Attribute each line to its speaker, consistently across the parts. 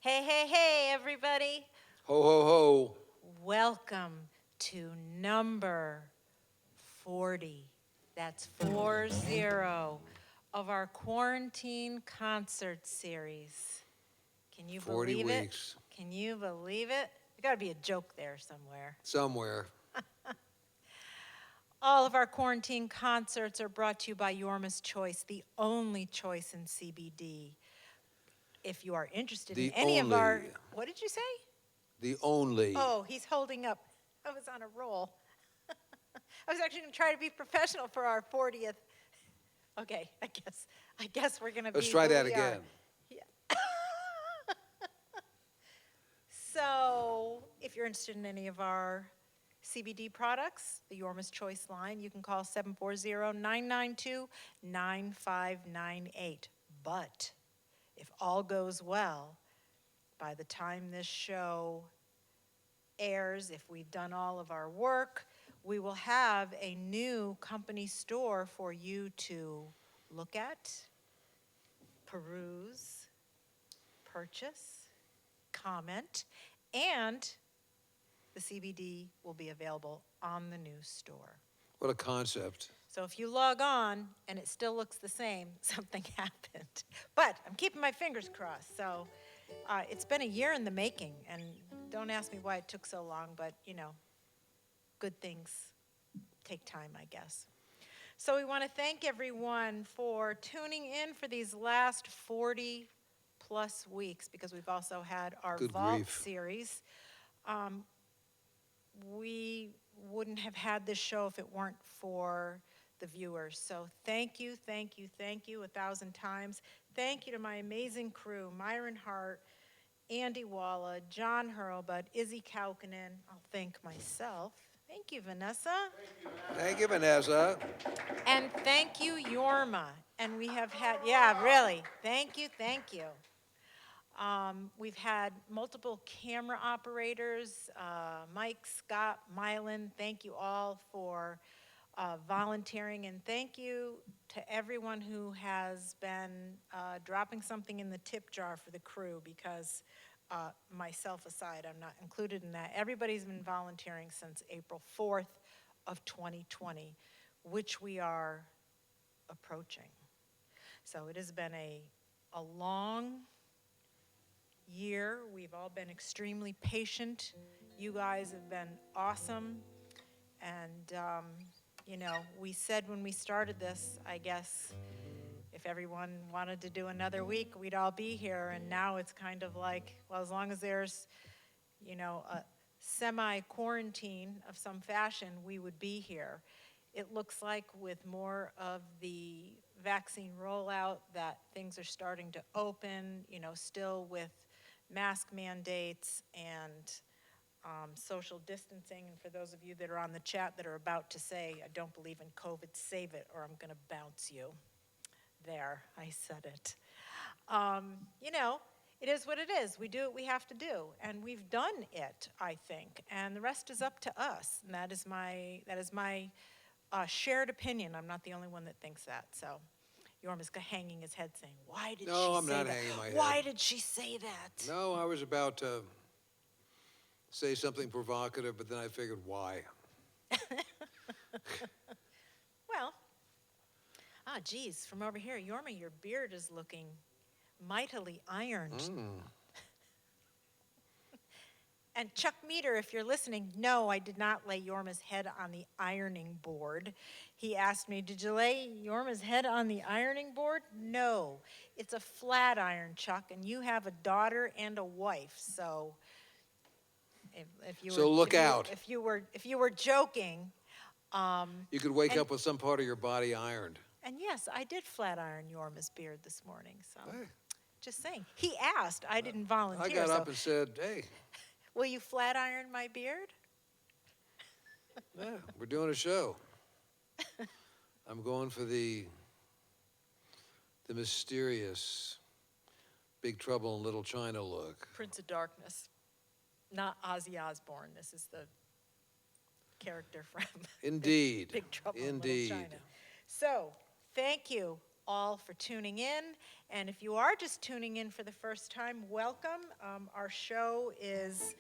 Speaker 1: Hey, hey, hey, everybody.
Speaker 2: Ho, ho, ho.
Speaker 1: Welcome to number 40. That's 40 of our quarantine concert series. Can you
Speaker 2: 40
Speaker 1: believe it?
Speaker 2: weeks.
Speaker 1: Can you believe it? There got to be a joke there somewhere.
Speaker 2: Somewhere.
Speaker 1: All of our quarantine concerts are brought to you by Yorma's Choice, the only choice in CBD. If you are interested in
Speaker 2: The
Speaker 1: any of our,
Speaker 2: only.
Speaker 1: what did you say?
Speaker 2: The only.
Speaker 1: Oh, he's holding up. I was on a roll. I was actually going to try to be professional for our 40th. Okay, I guess we're going to be
Speaker 2: Let's try
Speaker 1: who
Speaker 2: that
Speaker 1: we
Speaker 2: again.
Speaker 1: are. Yeah. So, if you're interested in any of our CBD products, the Yorma's Choice line, you can call 740-992-9598. But if all goes well, by the time this show airs, if we've done all of our work, we will have a new company store for you to look at, peruse, purchase, comment, and the CBD will be available on the new store.
Speaker 2: What a concept.
Speaker 1: So if you log on and it still looks the same, something happened. But I'm keeping my fingers crossed. So it's been a year in the making, and don't ask me why it took so long, but good things take time, I guess. So we want to thank everyone for tuning in for these last 40 plus weeks, because we've also had our
Speaker 2: Good
Speaker 1: Vault
Speaker 2: grief.
Speaker 1: series. We wouldn't have had this show if it weren't for the viewers. So thank you, thank you, thank you 1,000 times. Thank you to my amazing crew, Myron Hart, Andy Walla, John Hurlbut, Izzy Kaukinen. I'll thank myself. Thank you, Vanessa.
Speaker 2: Thank you, Vanessa.
Speaker 1: And thank you, Yorma. And we have had, yeah, really, thank you, thank you. We've had multiple camera operators, Mike, Scott, Mylan. Thank you all for volunteering, and thank you to everyone who has been dropping something in the tip jar for the crew, because myself aside, I'm not included in that. Everybody's been volunteering since April 4th of 2020, which we are approaching. So it has been a long year. We've all been extremely patient. You guys have been awesome. And, we said when we started this, I guess, if everyone wanted to do another week, we'd all be here. And now it's kind of like, well, as long as there's, a semi-quarantine of some fashion, we would be here. It looks like with more of the vaccine rollout that things are starting to open, still with mask mandates and social distancing. And for those of you that are on the chat that are about to say, I don't believe in COVID, save it, or I'm going to bounce you. There, I said it. It is what it is. We do what we have to do, and we've done it, I think. And the rest is up to us. And that is my shared opinion. I'm not the only one that thinks that. So Yorma's hanging his head saying, why did she say that?
Speaker 2: No, I'm not hanging my head.
Speaker 1: Why did she say that?
Speaker 2: No, I was about to say something provocative, but then I figured, why?
Speaker 1: Well, geez, from over here, Yorma, your beard is looking mightily ironed. And Chuck Meter, if you're listening, no, I did not lay Yorma's head on the ironing board. He asked me, did you lay Yorma's head on the ironing board? No, it's a flat iron, Chuck, and you have a daughter and a wife, so if you were,
Speaker 2: So look out.
Speaker 1: If you were joking,
Speaker 2: You could wake up with some part of your body ironed.
Speaker 1: and yes, I did flat iron Yorma's beard this morning, so
Speaker 2: Hey,
Speaker 1: just saying. He asked, I didn't volunteer.
Speaker 2: I got up and said, hey,
Speaker 1: will you flat iron my beard?
Speaker 2: yeah, we're doing a show. I'm going for the mysterious Big Trouble in Little China look.
Speaker 1: Prince of Darkness, not Ozzy Osbourne. This is the character from
Speaker 2: Indeed.
Speaker 1: Big Trouble in
Speaker 2: Indeed.
Speaker 1: Little China. So, thank you all for tuning in. And if you are just tuning in for the first time, welcome. Our show is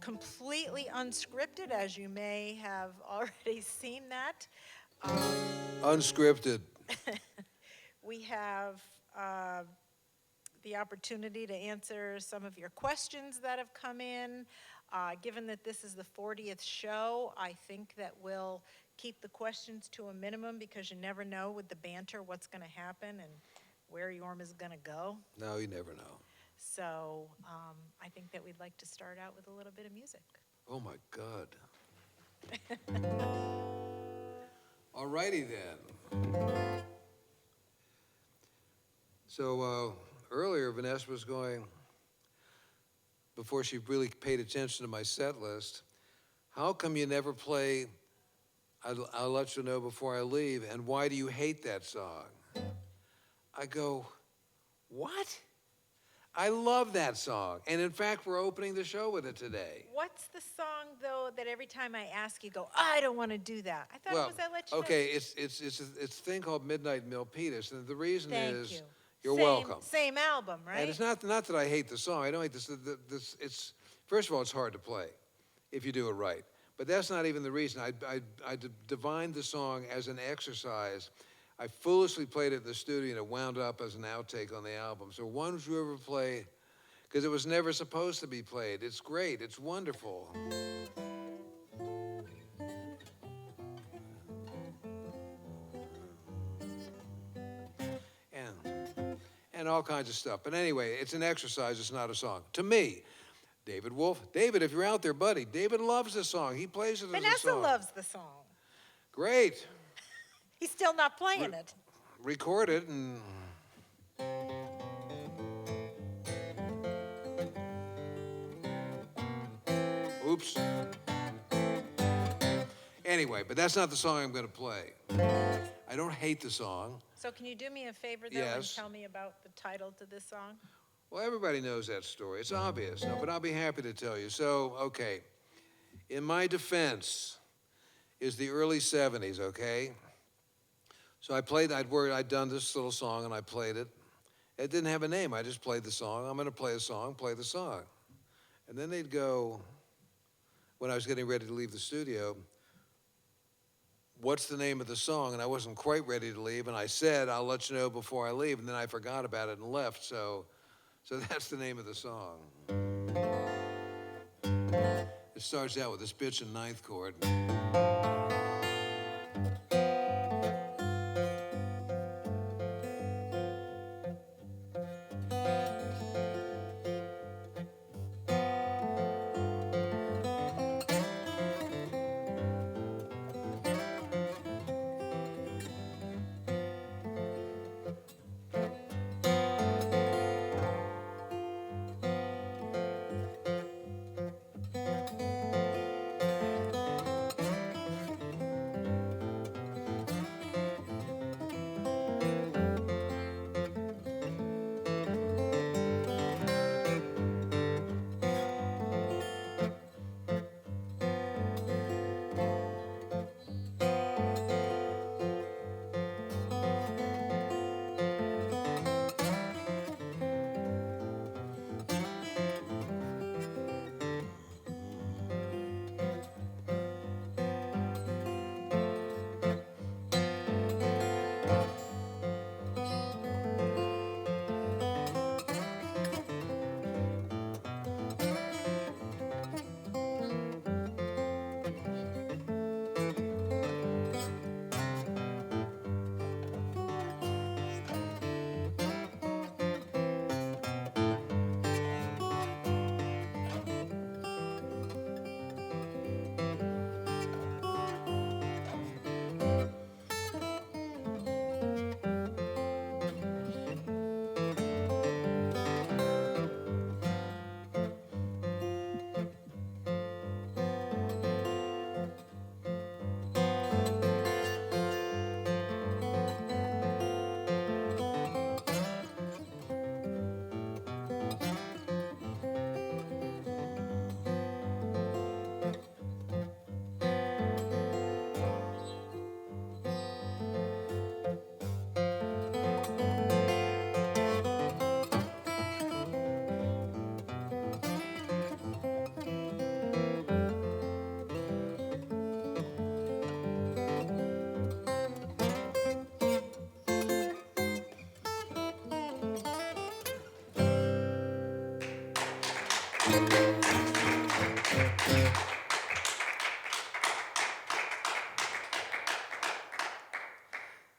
Speaker 1: completely unscripted, as you may have already seen that.
Speaker 2: Unscripted.
Speaker 1: We have the opportunity to answer some of your questions that have come in. Given that this is the 40th show, I think that we'll keep the questions to a minimum because you never know with the banter what's going to happen and where Yorma's going to go.
Speaker 2: No, you never know.
Speaker 1: So I think that we'd like to start out with a little bit of music.
Speaker 2: Oh, my God. All righty then. So earlier, Vanessa was going, before she really paid attention to my set list, how come you never play I'll Let You Know Before I Leave, and why do you hate that song? I go, what? I love that song. And in fact, we're opening the show with it today.
Speaker 1: What's the song, though, that every time I ask you go, I don't want to do that? I thought it was I Let You Know.
Speaker 2: Okay, it's a thing called Midnight Milpitas, and the reason is...
Speaker 1: Thank you.
Speaker 2: You're welcome.
Speaker 1: Same album, right?
Speaker 2: And it's not that I hate the song. I don't hate this. It's first of all, it's hard to play if you do it right. But that's not even the reason. I divined the song as an exercise. I foolishly played it in the studio, and it wound up as an outtake on the album. So why don't you ever play? Because it was never supposed to be played. It's great. It's wonderful. And all kinds of stuff. But anyway, it's an exercise, it's not a song. To me, David Wolf. David, if you're out there, buddy, David loves this song. He plays it as a song.
Speaker 1: Vanessa loves the song.
Speaker 2: Great.
Speaker 1: He's still not playing it.
Speaker 2: Record it and... Oops. Anyway, but that's not the song I'm going to play. I don't hate the song.
Speaker 1: So can you do me a favor, though, and tell me about the title to this song?
Speaker 2: Well, everybody knows that story. It's obvious, but I'll be happy to tell you. So, okay, in my defense is the early 70s, okay? So I'd done this little song, and I played it. It didn't have a name. I just played the song. I'm going to play a song, play the song. And then they'd go, when I was getting ready to leave the studio, what's the name of the song? And I wasn't quite ready to leave, and I said, I'll let you know before I leave, and then I forgot about it and left, so that's the name of the song. It starts out with this bitch in ninth chord.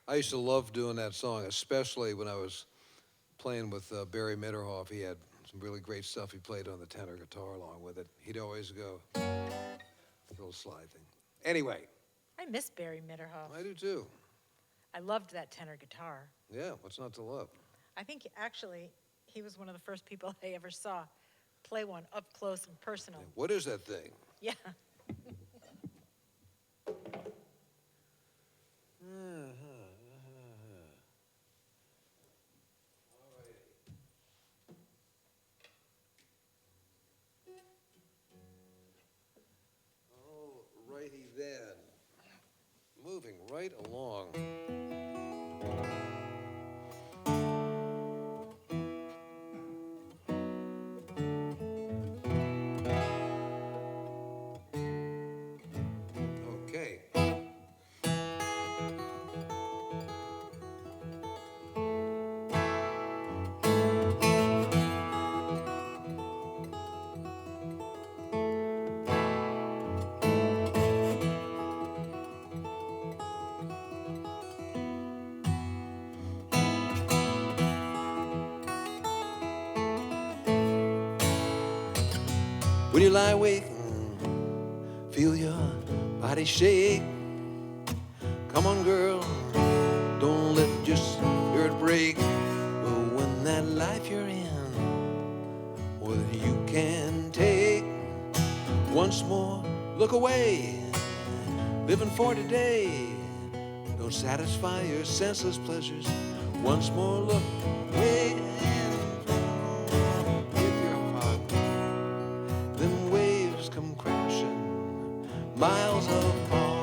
Speaker 2: I used to love doing that song, especially when I was playing with Barry Mitterhoff. He had some really great stuff he played on the tenor guitar along with it. He'd always go, little slide thing. Anyway,
Speaker 1: I miss Barry Mitterhoff.
Speaker 2: I do too.
Speaker 1: I loved that tenor guitar.
Speaker 2: Yeah, what's not to love?
Speaker 1: I think actually he was one of the first people I ever saw play one up close and personal.
Speaker 2: What is that thing?
Speaker 1: Yeah.
Speaker 2: All righty then. Moving right along. Okay. When you lie awake, feel your body shake. Come on, girl, don't let your spirit break. Well, when that life you're in, more than you can take. Once more, look away, living for today. Don't satisfy your senseless pleasures. Once more, look away. With your heart, then waves come crashing miles apart.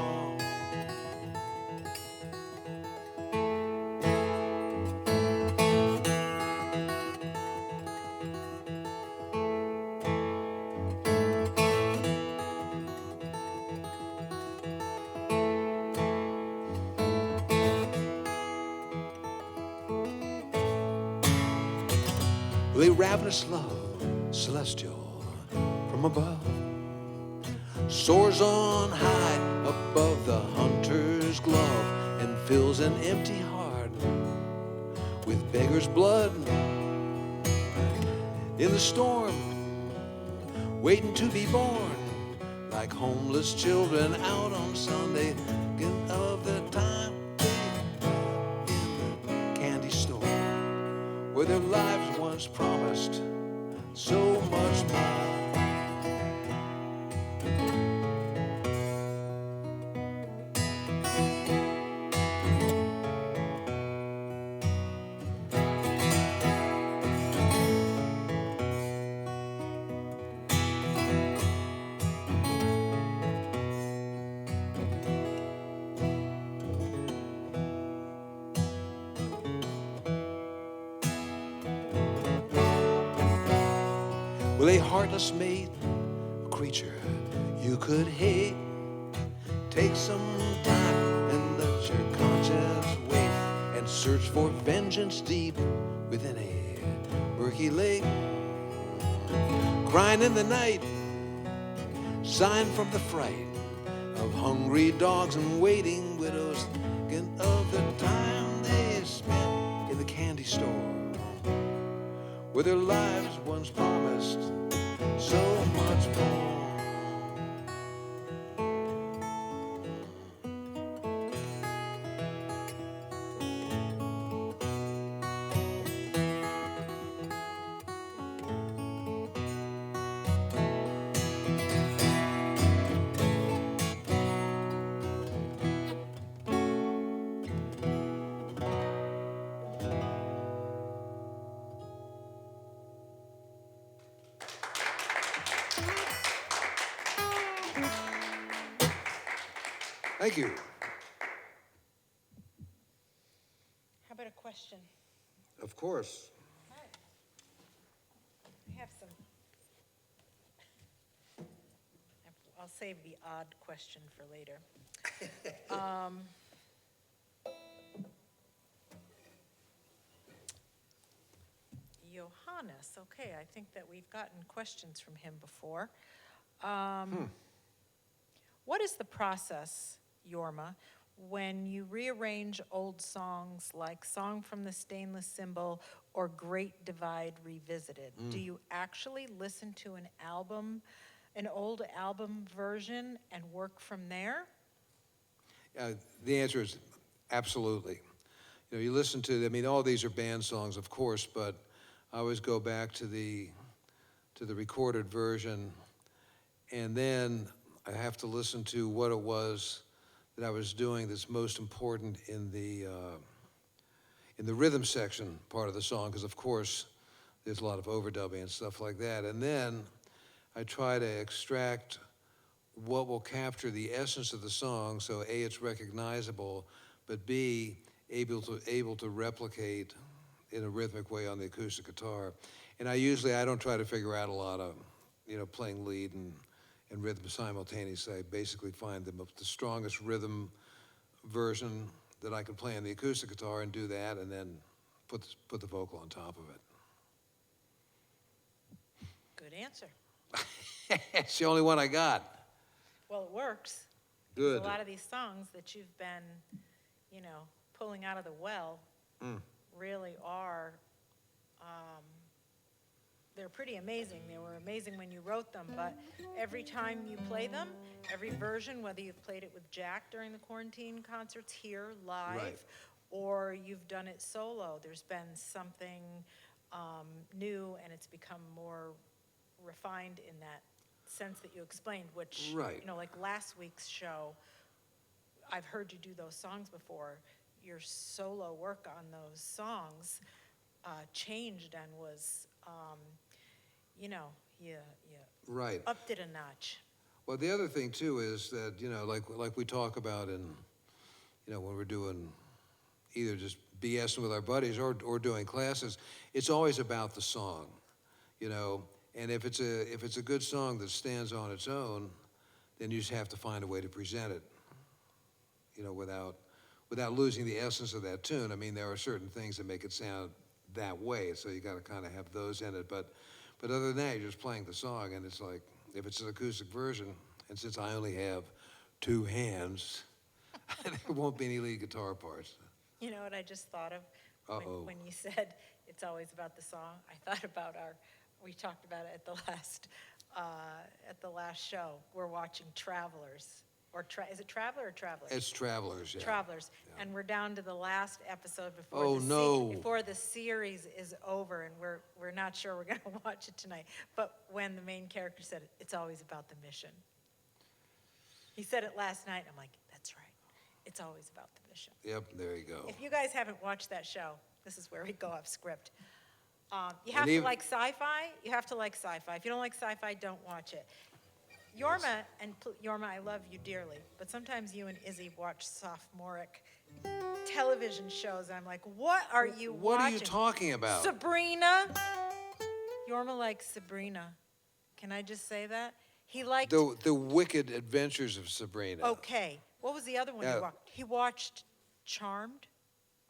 Speaker 2: They ravenous love, celestial from above, soars on high above the hunter's glove and fills an empty heart with beggar's blood. In the storm, waiting to be born, like homeless children out on Sunday, thinking of the time in the candy store, where their lives once promised so much more. Well, a heartless mate, a creature you could hate. Take some time and let your conscience wait, and search for vengeance deep within a murky lake. Crying in the night, sighing from the fright of hungry dogs and waiting widows, thinking of the time they spent in the candy store, where their lives once promised so much more. Thank you.
Speaker 1: How about a question?
Speaker 2: Of course.
Speaker 1: I have some. I'll save the odd question for later. Johannes. Okay, I think that we've gotten questions from him before. What is the process, Yorma, when you rearrange old songs like Song from the Stainless Symbol or Great Divide Revisited? Do you actually listen to an album, an old album version, and work from there?
Speaker 2: The answer is absolutely. You know, you listen to, I mean, all these are band songs, of course, but I always go back to the recorded version, and then I have to listen to what it was that I was doing that's most important in the rhythm section part of the song, because of course there's a lot of overdubbing and stuff like that. And then I try to extract what will capture the essence of the song, so A, it's recognizable, but B, able to replicate in a rhythmic way on the acoustic guitar. And I don't try to figure out a lot of, playing lead and rhythm simultaneously. I basically find the strongest rhythm version that I can play on the acoustic guitar and do that, and then put the vocal on top of it.
Speaker 1: Good answer.
Speaker 2: It's the only one I got.
Speaker 1: Well, it works.
Speaker 2: Good.
Speaker 1: A lot of these songs that you've been, pulling out of the well really are, they're pretty amazing. They were amazing when you wrote them, but every time you play them, every version, whether you've played it with Jack during the quarantine concerts here live,
Speaker 2: Right.
Speaker 1: or you've done it solo, there's been something new, and it's become more refined in that sense that you explained, which,
Speaker 2: Right.
Speaker 1: like last week's show, I've heard you do those songs before. Your solo work on those songs changed and was, you
Speaker 2: Right.
Speaker 1: upped it a notch.
Speaker 2: Well, the other thing too is that, like we talk about in, when we're doing either just BSing with our buddies or doing classes, it's always about the song, and if it's a good song that stands on its own, then you just have to find a way to present it, without losing the essence of that tune. I mean, there are certain things that make it sound that way, so you got to kind of have those in it. But other than that, you're just playing the song, and it's like, if it's an acoustic version, and since I only have two hands, there won't be any lead guitar parts.
Speaker 1: You know what I just thought of?
Speaker 2: Uh-oh.
Speaker 1: When you said it's always about the song, I thought about we talked about it at the last show. We're watching Travelers, is it Traveler or Travelers?
Speaker 2: It's Travelers, yeah.
Speaker 1: Travelers,
Speaker 2: Yeah.
Speaker 1: and we're down to the last episode before
Speaker 2: Oh, no.
Speaker 1: before the series is over, and we're not sure we're going to watch it tonight. But when the main character said it's always about the mission. He said it last night. I'm like, that's right. It's always about the mission.
Speaker 2: Yep, there you go.
Speaker 1: If you guys haven't watched that show, this is where we go off script. You have
Speaker 2: And
Speaker 1: to
Speaker 2: even-
Speaker 1: like sci-fi. You have to like sci-fi. If you don't like sci-fi, don't watch it. Yorma, Yorma, I love you dearly, but sometimes you and Izzy watch sophomoric television shows, and I'm like, what are you
Speaker 2: What
Speaker 1: watching?
Speaker 2: are you talking about?
Speaker 1: Sabrina. Yorma likes Sabrina. Can I just say that? He liked,
Speaker 2: The Wicked Adventures of Sabrina.
Speaker 1: okay. What was the other one
Speaker 2: Yeah.
Speaker 1: he watched? He watched Charmed?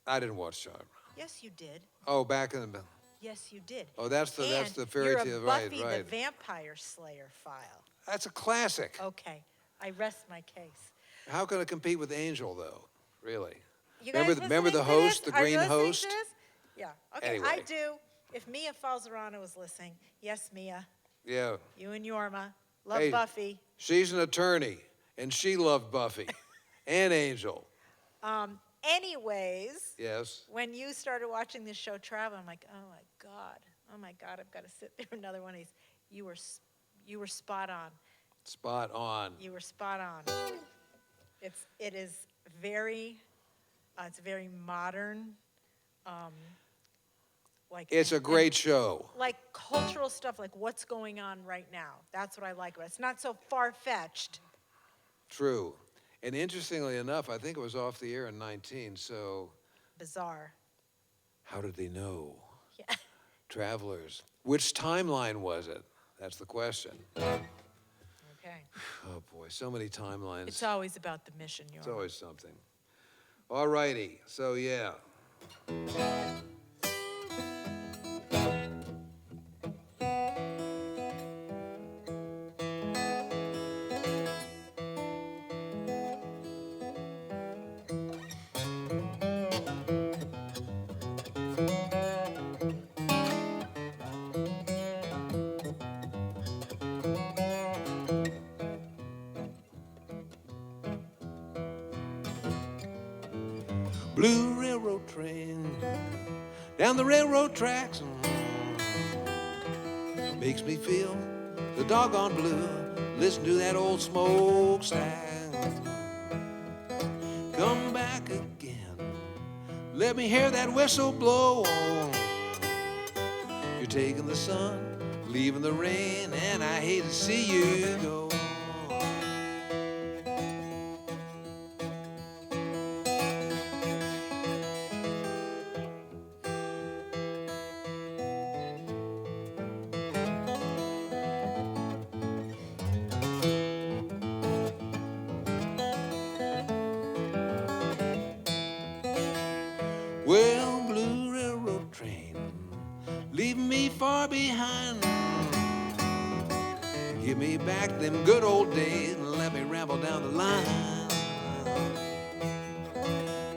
Speaker 2: I didn't watch Charm.
Speaker 1: Yes, you did.
Speaker 2: Oh, back in the...
Speaker 1: Yes, you did.
Speaker 2: Oh, that's the
Speaker 1: And
Speaker 2: fairy
Speaker 1: you're a
Speaker 2: tale, right,
Speaker 1: Buffy
Speaker 2: right.
Speaker 1: the Vampire Slayer file.
Speaker 2: That's a classic.
Speaker 1: Okay, I rest my case.
Speaker 2: How can it compete with Angel, though? Really?
Speaker 1: You
Speaker 2: Remember
Speaker 1: guys
Speaker 2: the
Speaker 1: listening to
Speaker 2: host,
Speaker 1: this?
Speaker 2: the
Speaker 1: Are you
Speaker 2: green
Speaker 1: listening to
Speaker 2: host?
Speaker 1: this? Yeah. Okay,
Speaker 2: Anyway.
Speaker 1: I do. If Mia Falzarano was listening, yes, Mia,
Speaker 2: Yeah.
Speaker 1: you and Yorma love
Speaker 2: Hey.
Speaker 1: Buffy.
Speaker 2: She's an attorney, and she loved Buffy and Angel.
Speaker 1: Anyways,
Speaker 2: Yes.
Speaker 1: when you started watching this show Travel, I'm like, oh my God, I've got to sit through another one of these. You were spot on.
Speaker 2: Spot on.
Speaker 1: You were spot on. It is very, it's very modern.
Speaker 2: It's a great show.
Speaker 1: Like cultural stuff, like what's going on right now. That's what I like about it. It's not so far-fetched.
Speaker 2: True. And interestingly enough, I think it was off the air in 19, so
Speaker 1: Bizarre.
Speaker 2: how did they know?
Speaker 1: Yeah.
Speaker 2: Travelers. Which timeline was it? That's the question.
Speaker 1: Okay.
Speaker 2: Oh, boy, so many timelines.
Speaker 1: It's always about the mission,
Speaker 2: It's
Speaker 1: Yorma.
Speaker 2: always something. All righty, so yeah. Blue railroad train down the railroad tracks. Makes me feel the doggone blue. Listen to that old smokestack. Come back again. Let me hear that whistle blow. You're taking the sun, leaving the rain, and I hate to see you go. Well, blue railroad train, leaving me far behind. Give me back them good old days and let me ramble down the line.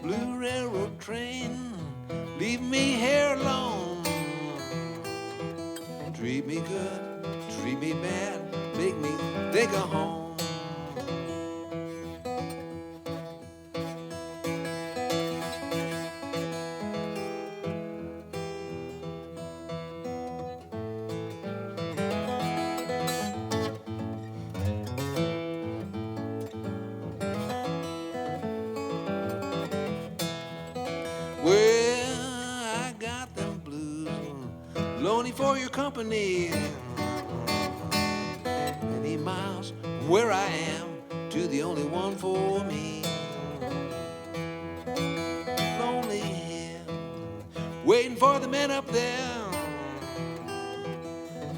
Speaker 2: Blue railroad train, leave me here alone. Treat me good, treat me bad, make me think of home. Well, I got them blues, lonely for your company. Many miles from where I am to the only one for me. Lonely here, waiting for the men up there.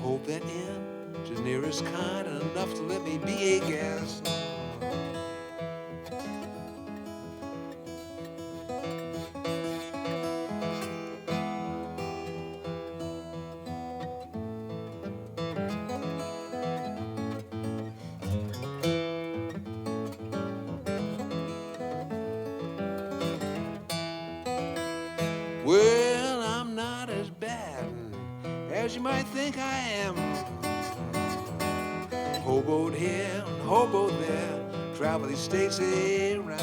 Speaker 2: Hope that end is nearest kind enough to let me be a guest. Well, I'm not as bad as you might think I am. Hoboed here and hoboed there, travel these states around.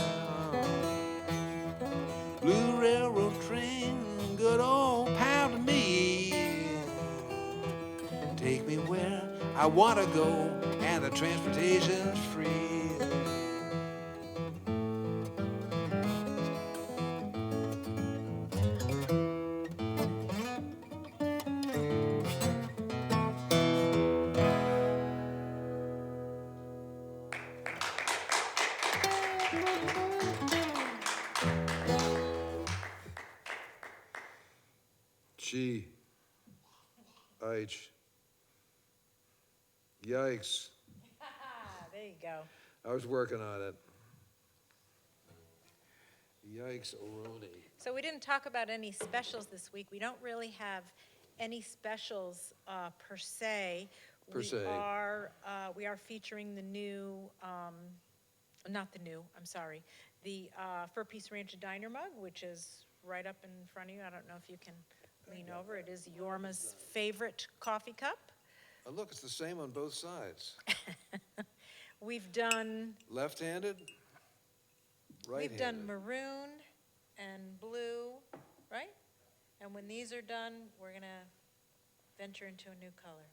Speaker 2: Blue railroad train, good old pal to me. Take me where I want to go, and the transportation's free. Gee. H. Yikes.
Speaker 1: There you go.
Speaker 2: I was working on it. Yikes, Oroni.
Speaker 1: So we didn't talk about any specials this week. We don't really have any specials per se.
Speaker 2: Per se.
Speaker 1: We are featuring the new, not the new, I'm sorry, the Fur-Piece Ranch Diner mug, which is right up in front of you. I don't know if you can lean over. It is Yorma's favorite coffee cup.
Speaker 2: Oh, look, it's the same on both sides.
Speaker 1: We've done,
Speaker 2: Left-handed, right-handed.
Speaker 1: we've done maroon and blue, right? And when these are done, we're gonna venture into a new color.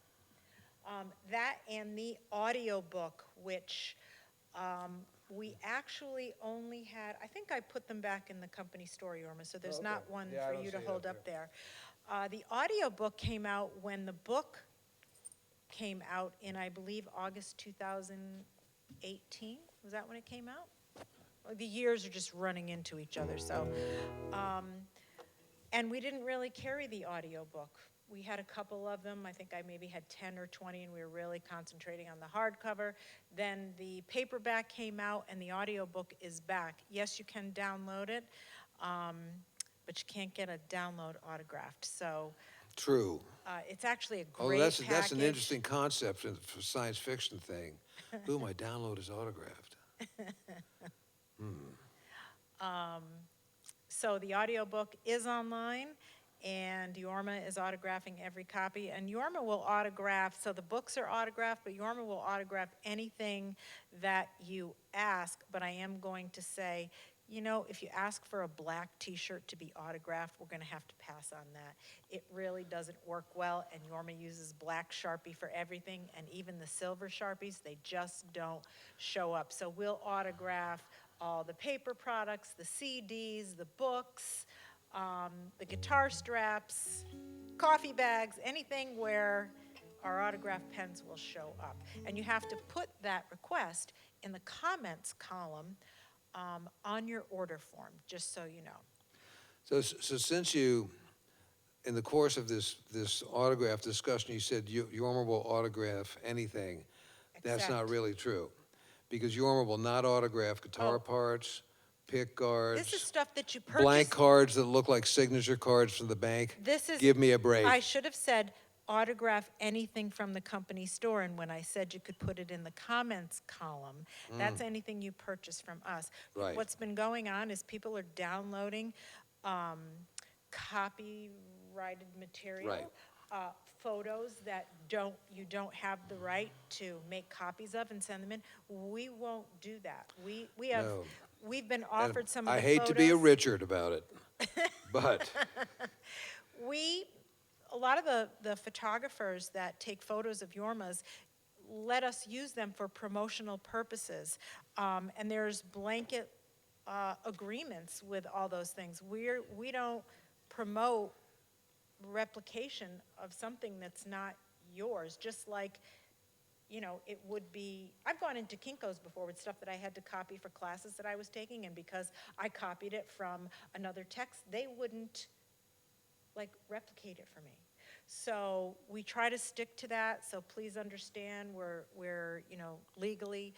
Speaker 1: That and the audio book, which we actually only had, I think I put them back in the company store, Yorma, so there's
Speaker 2: Okay.
Speaker 1: not one
Speaker 2: Yeah, I
Speaker 1: for
Speaker 2: don't
Speaker 1: you to
Speaker 2: see it
Speaker 1: hold
Speaker 2: up
Speaker 1: up there. The audio book came out when the book came out in, I believe, August 2018. Was that when it came out? Well, the years are just running into each other, so. And we didn't really carry the audio book. We had a couple of them. I think I maybe had 10 or 20, and we were really concentrating on the hardcover. Then the paperback came out, and the audio book is back. Yes, you can download it, but you can't get a download autographed. So
Speaker 2: True.
Speaker 1: it's actually a
Speaker 2: Oh,
Speaker 1: great
Speaker 2: that's
Speaker 1: package.
Speaker 2: an interesting concept for a science fiction thing. Ooh, my download is autographed.
Speaker 1: So the audiobook is online, and Yorma is autographing every copy. And Yorma will autograph, so the books are autographed, but Yorma will autograph anything that you ask. But I am going to say, You know, if you ask for a black T-shirt to be autographed, we're gonna have to pass on that. It really doesn't work well, and Yorma uses black Sharpie for everything, and even the silver Sharpies, they just don't show up. So we'll autograph all the paper products, the CDs, the books, the guitar straps, coffee bags, anything where our autograph pens will show up. And you have to put that request in the comments column on your order form, just so you know.
Speaker 2: So since you, in the course of this autograph discussion, you said Yorma will autograph anything. That's not
Speaker 1: Except-
Speaker 2: really true, because Yorma will not autograph guitar
Speaker 1: Oh.
Speaker 2: parts, pick guards.
Speaker 1: This is stuff that you purchase.
Speaker 2: Blank cards that look like signature cards from the bank.
Speaker 1: This is.
Speaker 2: Give me a break.
Speaker 1: I should have said autograph anything from the company store, and when I said you could put it in the comments column, that's anything you purchase from us.
Speaker 2: Right.
Speaker 1: What's been going on is people are downloading copyrighted material.
Speaker 2: Right.
Speaker 1: Photos that you don't have the right to make copies of and send them in. We won't do that.
Speaker 2: No.
Speaker 1: We've been
Speaker 2: And
Speaker 1: offered some of
Speaker 2: I
Speaker 1: the
Speaker 2: hate to be a
Speaker 1: photos.
Speaker 2: Richard about it, but
Speaker 1: A lot of the photographers that take photos of Yormas let us use them for promotional purposes. And there's blanket agreements with all those things. We don't promote replication of something that's not yours, just like, you know, it would be, I've gone into Kinko's before with stuff that I had to copy for classes that I was taking, and because I copied it from another text, they wouldn't like replicate it for me. So we try to stick to that, so please understand we're you know, legally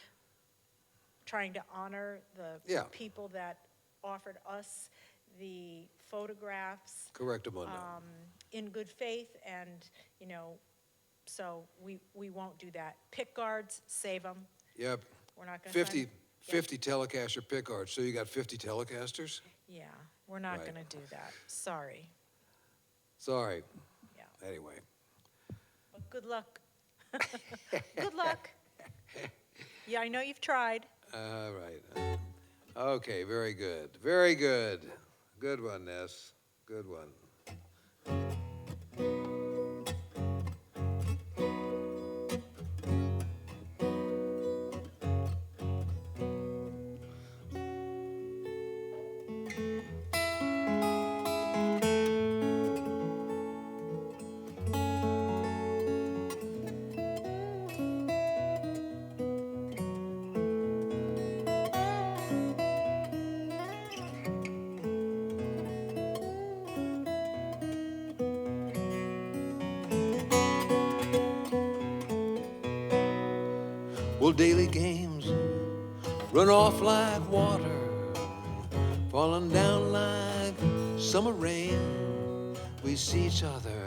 Speaker 1: trying to honor the
Speaker 2: Yeah.
Speaker 1: people that offered us the photographs
Speaker 2: correctamundo.
Speaker 1: in good faith, and, you know, so we won't do that. Pick guards, save them.
Speaker 2: Yep.
Speaker 1: We're not gonna
Speaker 2: 50 Telecaster pick guards. So you got 50 Telecasters?
Speaker 1: Yeah, we're not
Speaker 2: Right.
Speaker 1: gonna do that. Sorry.
Speaker 2: Sorry.
Speaker 1: Yeah,
Speaker 2: Anyway.
Speaker 1: but good luck. Good luck. Yeah, I know you've tried.
Speaker 2: All right. Okay, very good. Very good. Good one, Ness. Good one. Well, daily games run off like water, falling down like summer rain. We see each other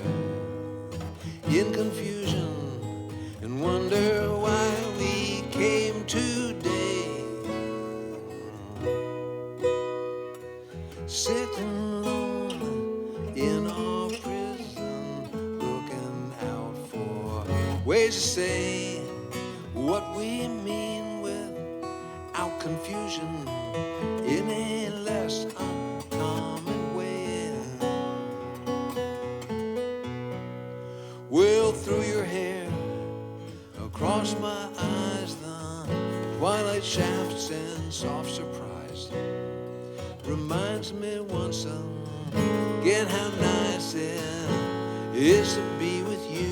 Speaker 2: in confusion and wonder why we came today. Sitting lonely in our prison, looking out for ways to say what we mean without confusion in a less uncommon way. Well, through your hair, across my eyes, the twilight shafts and soft surprise reminds me once again how nice it is to be with you.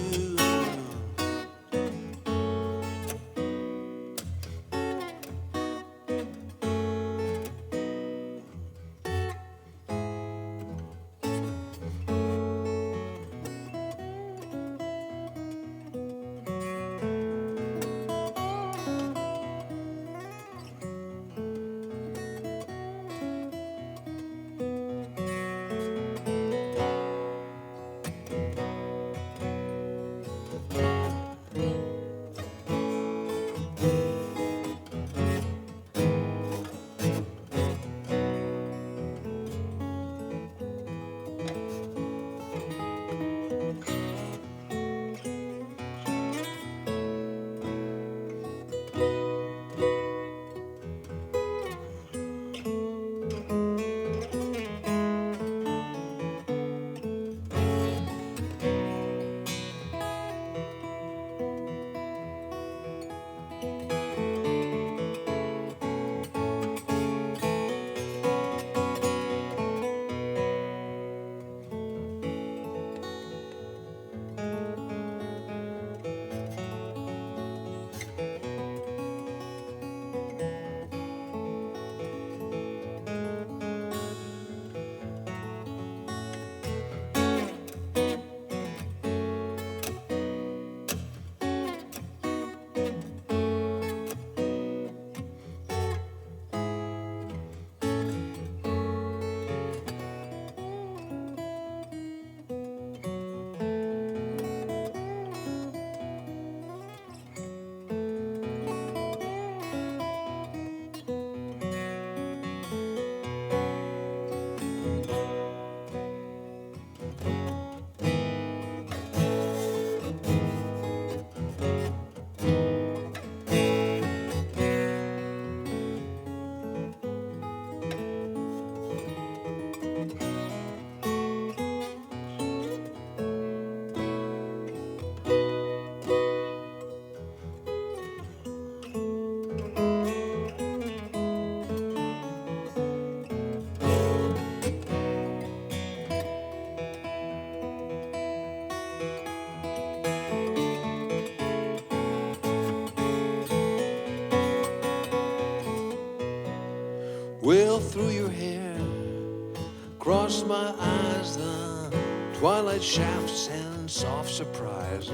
Speaker 2: my eyes, the twilight shafts and soft surprise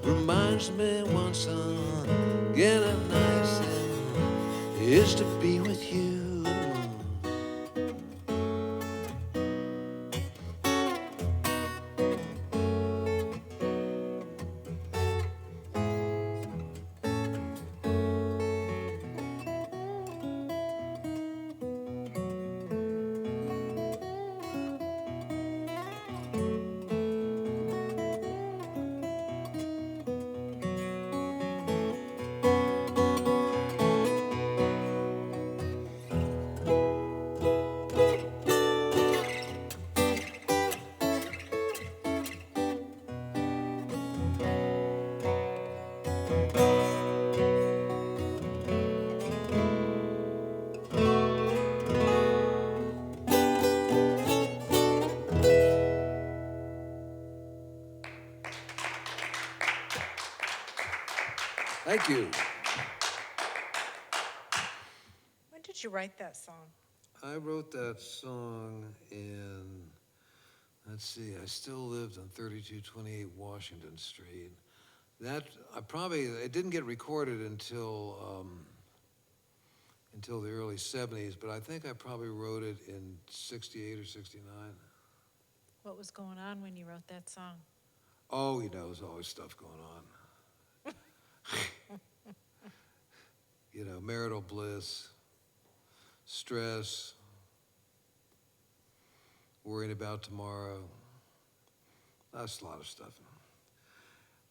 Speaker 2: reminds me once again how nice it is to be with you. Thank you.
Speaker 1: When did you write that song?
Speaker 2: I wrote that song in, let's see, I still lived on 3228 Washington Street. That, it didn't get recorded until the early 70s, but I think I probably wrote it in 68 or 69.
Speaker 1: What was going on when you wrote that song?
Speaker 2: Oh, there's always stuff going on. Marital bliss, stress, worrying about tomorrow. That's a lot of stuff.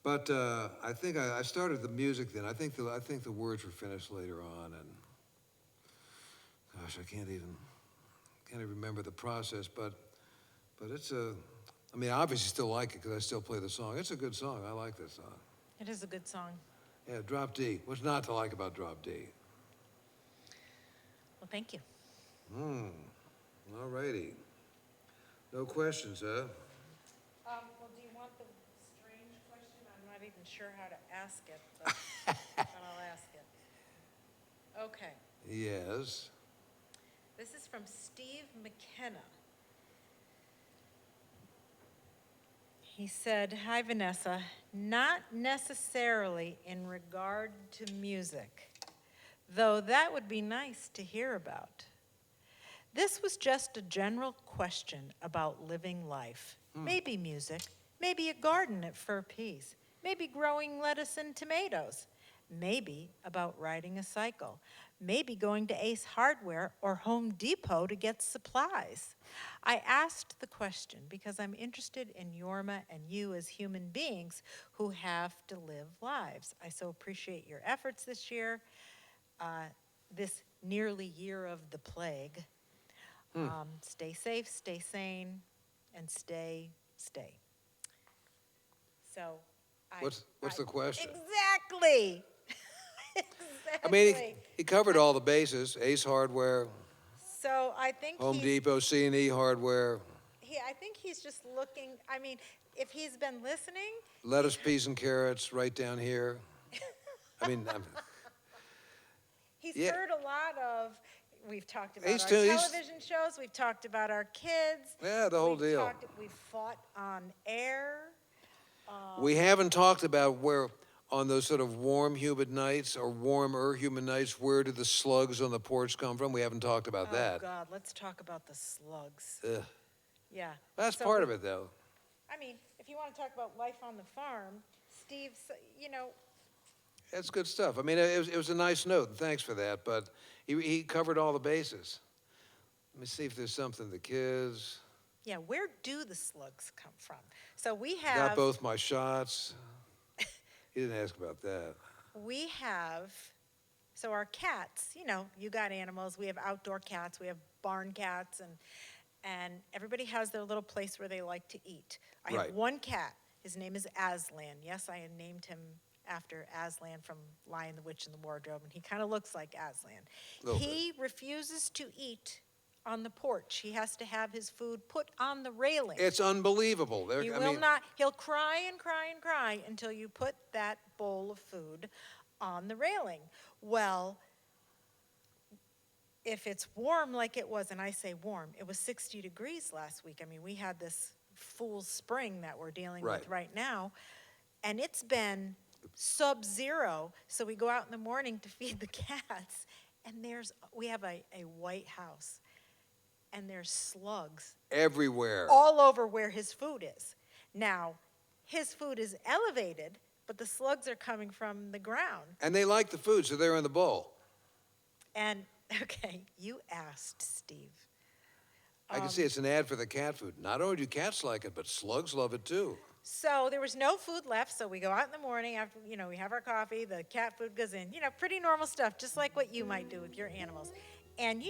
Speaker 2: But I think I started the music then. I think the words were finished later on, and gosh, I can't even remember the process. But it's I obviously still like it because I still play the song. It's a good song. I like this song.
Speaker 1: It is a good song.
Speaker 2: Yeah, Drop D. What's not to like about Drop D?
Speaker 1: Well, thank you.
Speaker 2: All righty. No questions, huh?
Speaker 1: Well, do you want the strange question? I'm not even sure how to ask it, but I'll ask it. Okay.
Speaker 2: Yes.
Speaker 1: This is from Steve McKenna. He said, "Hi, Vanessa. Not necessarily in regard to music, though that would be nice to hear about. This was just a general question about living life. Maybe music, maybe a garden at Fur Peace, maybe growing lettuce and tomatoes, maybe about riding a cycle, maybe going to Ace Hardware or Home Depot to get supplies. I asked the question because I'm interested in Yorma and you as human beings who have to live lives. I so appreciate your efforts this year, this nearly year of the plague. Stay safe, stay sane, and stay. So,
Speaker 2: What's the question?
Speaker 1: Exactly.
Speaker 2: I mean,
Speaker 1: Exactly.
Speaker 2: he covered all the bases. Ace Hardware,
Speaker 1: So I think
Speaker 2: Home Depot, C&E Hardware,
Speaker 1: I think he's just looking. I mean, if he's been listening,
Speaker 2: lettuce, peas, and carrots right down here.
Speaker 1: he's
Speaker 2: Yeah.
Speaker 1: heard a lot of. We've talked about
Speaker 2: He's
Speaker 1: our
Speaker 2: too- he's-
Speaker 1: television shows. We've talked about our kids.
Speaker 2: Yeah, the whole deal.
Speaker 1: We've fought on air.
Speaker 2: We haven't talked about where, on those sort of warm, humid nights or warmer, humid nights, where do the slugs on the porch come from? We haven't talked about that.
Speaker 1: Oh God, let's talk about the slugs.
Speaker 2: Ugh.
Speaker 1: Yeah.
Speaker 2: That's
Speaker 1: So
Speaker 2: part of it, though.
Speaker 1: I mean, if you want to talk about life on the farm, Steve's,
Speaker 2: That's good stuff. I mean, it was a nice note, and thanks for that. But he covered all the bases. Let me see if there's something. The kids
Speaker 1: yeah, where do the slugs come from? So we
Speaker 2: got
Speaker 1: have,
Speaker 2: both my shots. He didn't ask about that.
Speaker 1: so our cats, you got animals. We have outdoor cats. We have barn cats, and everybody has their little place where they like to eat. I
Speaker 2: Right.
Speaker 1: have one cat. His name is Aslan. Yes, I had named him after Aslan from Lion, the Witch, and the Wardrobe, and he kind of looks like Aslan.
Speaker 2: Little
Speaker 1: He refuses to eat on the porch. He has to have his food put on the railing.
Speaker 2: It's unbelievable.
Speaker 1: He will not, he'll cry and cry and cry until you put that bowl of food on the railing. Well, if it's warm like it was, and I say warm, it was 60 degrees last week. I mean, we had this fool's spring that we're dealing
Speaker 2: Right.
Speaker 1: with right now, and it's been sub-zero. So we go out in the morning to feed the cats, and we have a white house, and there's slugs
Speaker 2: Everywhere.
Speaker 1: all over where his food is. Now, his food is elevated, but the slugs are coming from the ground.
Speaker 2: And they like the food, so they're in the bowl.
Speaker 1: And, okay, you asked, Steve.
Speaker 2: I can see it's an ad for the cat food. Not only do cats like it, but slugs love it too.
Speaker 1: So there was no food left, so we go out in the morning after, we have our coffee, the cat food goes in, pretty normal stuff, just like what you might do with your animals. And,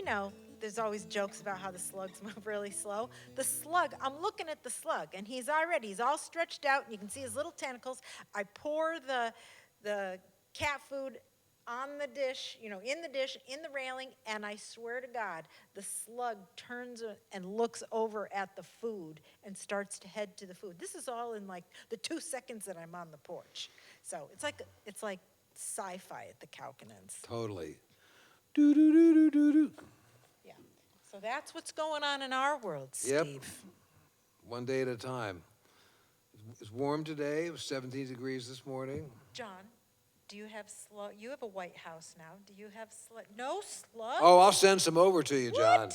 Speaker 1: there's always jokes about how the slugs move really slow. The slug, I'm looking at the slug, and he's all stretched out, and you can see his little tentacles. I pour the cat food on the dish, in the dish, in the railing, and I swear to God, the slug turns and looks over at the food and starts to head to the food. This is all in like the 2 seconds that I'm on the porch. So it's like sci-fi at the Kaukonens.
Speaker 2: Totally. Do do do do do do.
Speaker 1: Yeah. So that's what's going on in our world, Steve.
Speaker 2: Yep. One day at a time. It's warm today. It was 17 degrees this morning.
Speaker 1: John, do you have slug? You have a White House now. Do you have slug? No slug?
Speaker 2: Oh, I'll send some over to you, John.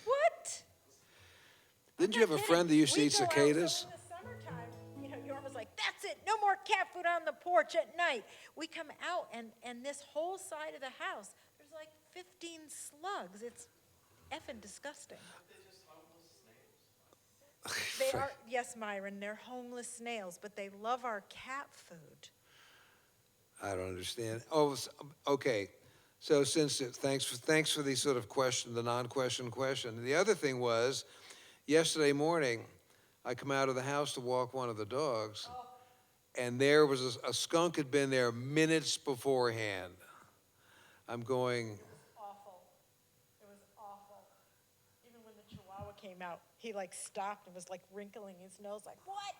Speaker 1: What?
Speaker 2: Didn't you have a friend that used to eat cicadas?
Speaker 1: So in the summertime, Yorma's like, that's it, no more cat food on the porch at night. We come out, and this whole side of the house, there's like 15 slugs. It's effing disgusting. They are, yes, Myron, they're homeless snails, but they love our cat food.
Speaker 2: I don't understand. Oh, okay. So thanks for the sort of the non-question question. The other thing was, yesterday morning, I come out of the house to walk one of the dogs, and there was a skunk had been there minutes beforehand. I'm going.
Speaker 1: It was awful. It was awful. Even when the Chihuahua came out, he like stopped and was like wrinkling his nose, like, what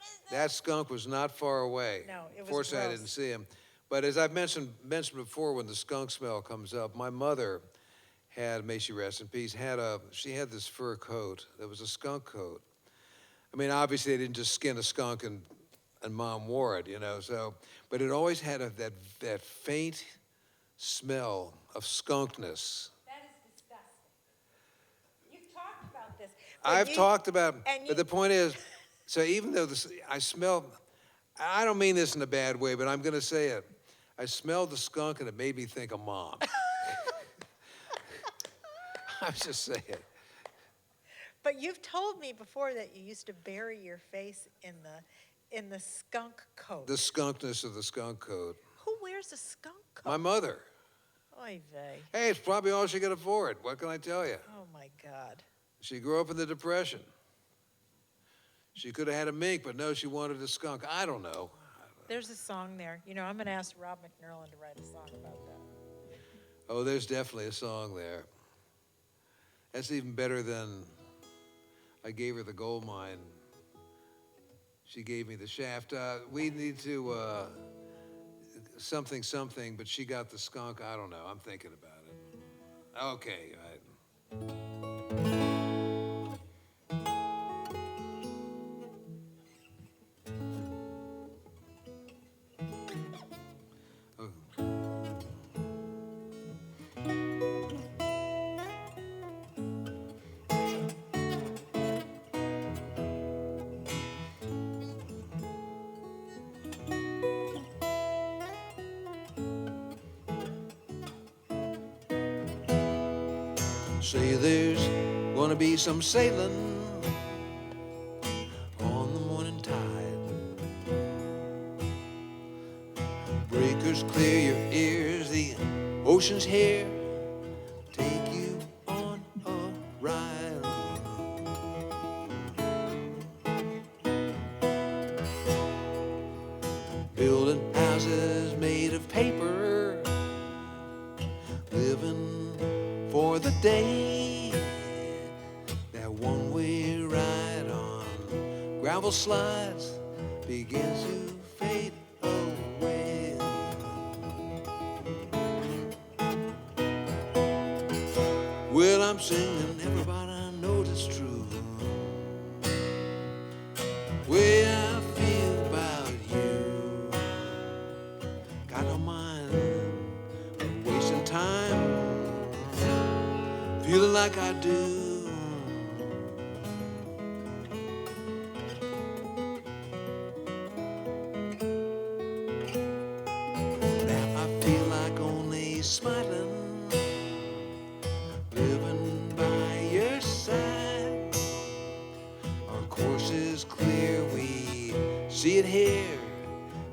Speaker 1: is this?
Speaker 2: That skunk was not far away.
Speaker 1: No, it was
Speaker 2: Fortunately, I
Speaker 1: gross.
Speaker 2: didn't see him. But as I've mentioned before, when the skunk smell comes up, my mother had, may she rest in peace, she had this fur coat that was a skunk coat. I mean, obviously they didn't just skin a skunk and Mom wore it, So, but it always had that faint smell of skunkness.
Speaker 1: That is disgusting. You've talked about this.
Speaker 2: I've talked about,
Speaker 1: and
Speaker 2: but the point is, so even though I smell, I don't mean this in a bad way, but I'm going to say it. I smelled the skunk and it made me think of Mom. I'm just saying.
Speaker 1: But you've told me before that you used to bury your face in the skunk coat.
Speaker 2: The skunkness of the skunk coat.
Speaker 1: Who wears a skunk coat?
Speaker 2: My mother.
Speaker 1: Oy vey.
Speaker 2: Hey, it's probably all she could afford. What can I tell you?
Speaker 1: Oh my God.
Speaker 2: She grew up in the Depression. She could have had a mink, but no, she wanted a skunk. I don't know.
Speaker 1: There's a song there. I'm going to ask Rob McNerlin to write a song about that.
Speaker 2: Oh, there's definitely a song there. That's even better than I gave her the gold mine. She gave me the shaft. We need to something, but she got the skunk. I don't know. I'm thinking about it. Okay. Say there's gonna be some sailing on the morning tide. Breakers clear your ears, the ocean's here. Take you on a ride. Building houses made of paper, living for the day. That one-way ride on gravel slides begins to fade away. I'm singing, everybody knows it's true. Way I feel about you. Got no mind for wasting time. Feeling like I do. Now I feel like only smiling, living by your side. Our course is clear, we see it here.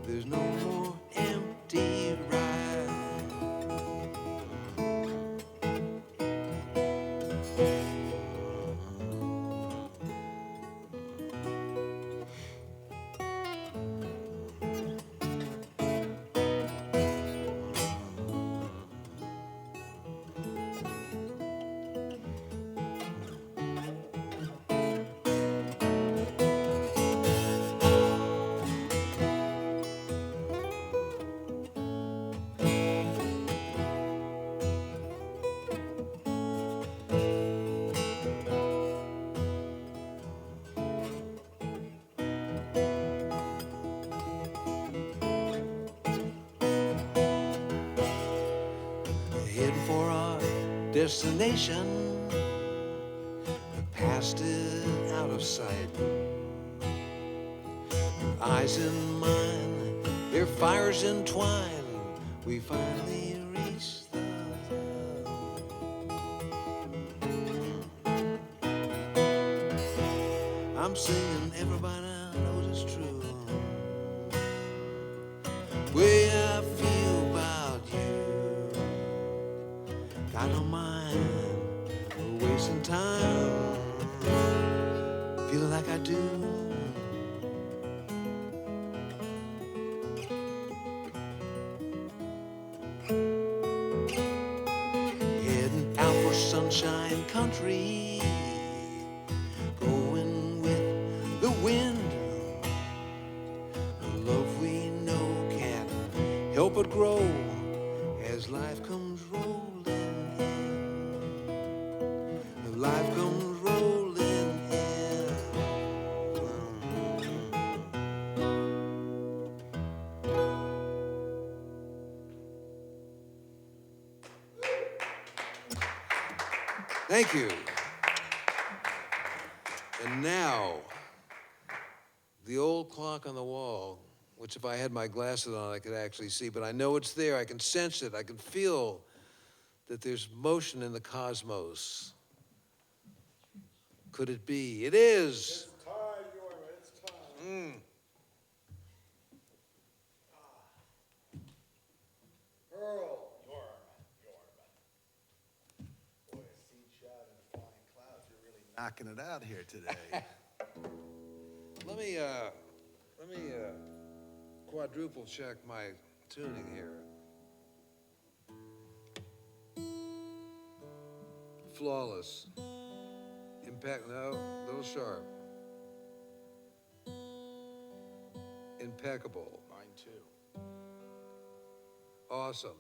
Speaker 2: There's no more empty ride. Heading for our destination, the past is out of sight. Eyes in mine, their fires entwine. We finally reach the top. I'm singing, everybody knows it's true. Way I feel about you. I don't mind wasting time, feeling like I do. Heading out for sunshine country, going with the wind. The love we know can't help but grow as life comes rolling. Life comes rolling in. Thank you. And now, the old clock on the wall, which if I had my glasses on, I could actually see, but I know it's there. I can sense it. I can feel that there's motion in the cosmos. Could it be? It is.
Speaker 3: It's time, Yorma, it's time. Earl. Yorma. Boy, a seed shot and flying clouds. You're really knocking it out here today.
Speaker 2: Let me quadruple check my tuning here. Flawless. Impact, no, a little sharp. Impeccable.
Speaker 3: Mine too.
Speaker 2: Awesome.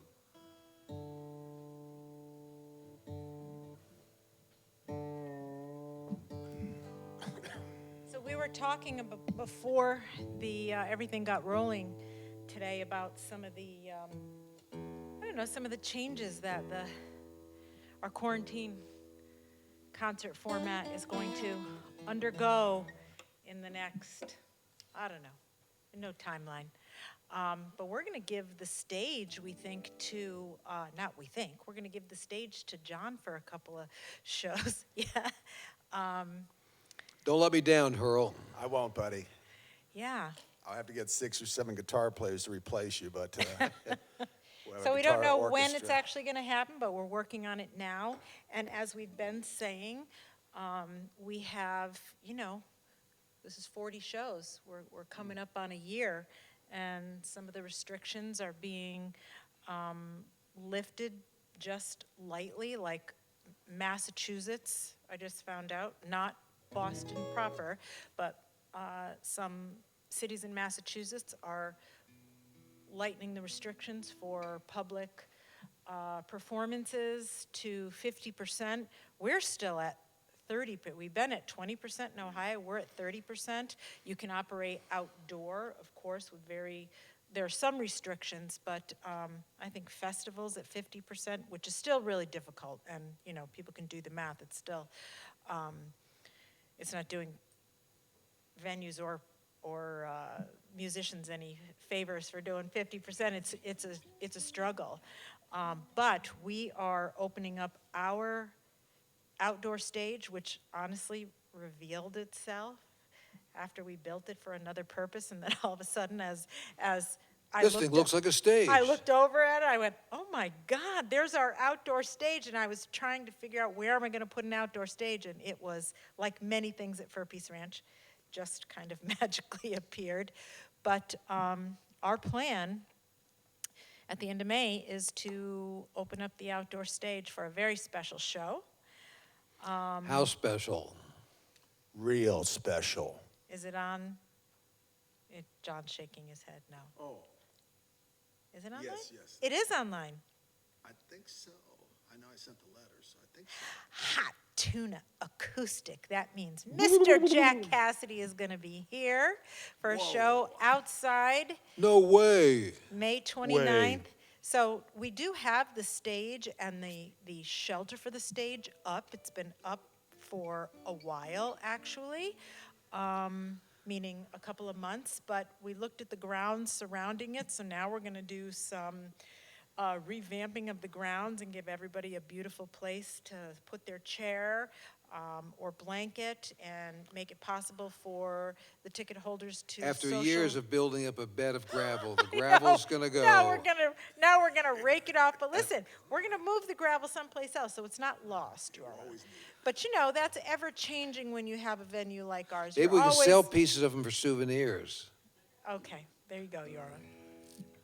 Speaker 1: So we were talking before everything got rolling today about some of the, I don't know, some of the changes that our quarantine concert format is going to undergo in the next, I don't know, no timeline. But we're going to give the stage, we think, to, we're going to give the stage to John for a couple of shows. Yeah.
Speaker 2: Don't let me down, Hurl.
Speaker 3: I won't, buddy.
Speaker 1: Yeah.
Speaker 3: I'll have to get 6 or 7 guitar players to replace you, but we'll have
Speaker 1: So
Speaker 3: a
Speaker 1: we don't
Speaker 3: guitar
Speaker 1: know when it's
Speaker 3: orchestra.
Speaker 1: actually going to happen, but we're working on it now. And as we've been saying, we have, this is 40 shows. We're coming up on a year, and some of the restrictions are being lifted just lightly, like Massachusetts, I just found out, not Boston proper, but some cities in Massachusetts are lightening the restrictions for public performances to 50%. We're still at 30, but we've been at 20% in Ohio. We're at 30%. You can operate outdoor, of course, with there are some restrictions, but I think festivals at 50%, which is still really difficult, and people can do the math. It's still, it's not doing venues or musicians any favors for doing 50%. It's a struggle, but we are opening up our outdoor stage, which honestly revealed itself after we built it for another purpose, and then all of a sudden, as I
Speaker 2: This thing looks like a stage.
Speaker 1: I looked over at it, I went, oh my God, there's our outdoor stage, and I was trying to figure out where am I gonna put an outdoor stage, and it was, like many things at Fur Peace Ranch, just kind of magically appeared. But our plan at the end of May is to open up the outdoor stage for a very special show.
Speaker 2: How special?
Speaker 3: Real special.
Speaker 1: Is it on? John's shaking his head no.
Speaker 3: Oh,
Speaker 1: Is it online?
Speaker 3: yes.
Speaker 1: It is online.
Speaker 3: I think so. I know I sent the letter, so I think so.
Speaker 1: Hot Tuna Acoustic. That means Mr. Jack Cassidy is going to be here for a show outside
Speaker 2: No way.
Speaker 1: May 29th. So we do have the stage and the shelter for the stage up. It's been up for a while, actually, meaning a couple of months. But we looked at the grounds surrounding it, so now we're going to do some revamping of the grounds and give everybody a beautiful place to put their chair or blanket, and make it possible for the ticket holders to
Speaker 2: After
Speaker 1: social.
Speaker 2: years of building up a bed of gravel, the gravel's gonna go.
Speaker 1: Now we're gonna rake it off. But listen, we're gonna move the gravel someplace else, so it's not lost. But that's ever changing when you have a venue like ours.
Speaker 2: Maybe
Speaker 1: You're
Speaker 2: we can
Speaker 1: always-
Speaker 2: sell pieces of them for souvenirs.
Speaker 1: Okay, there you go, Yorma.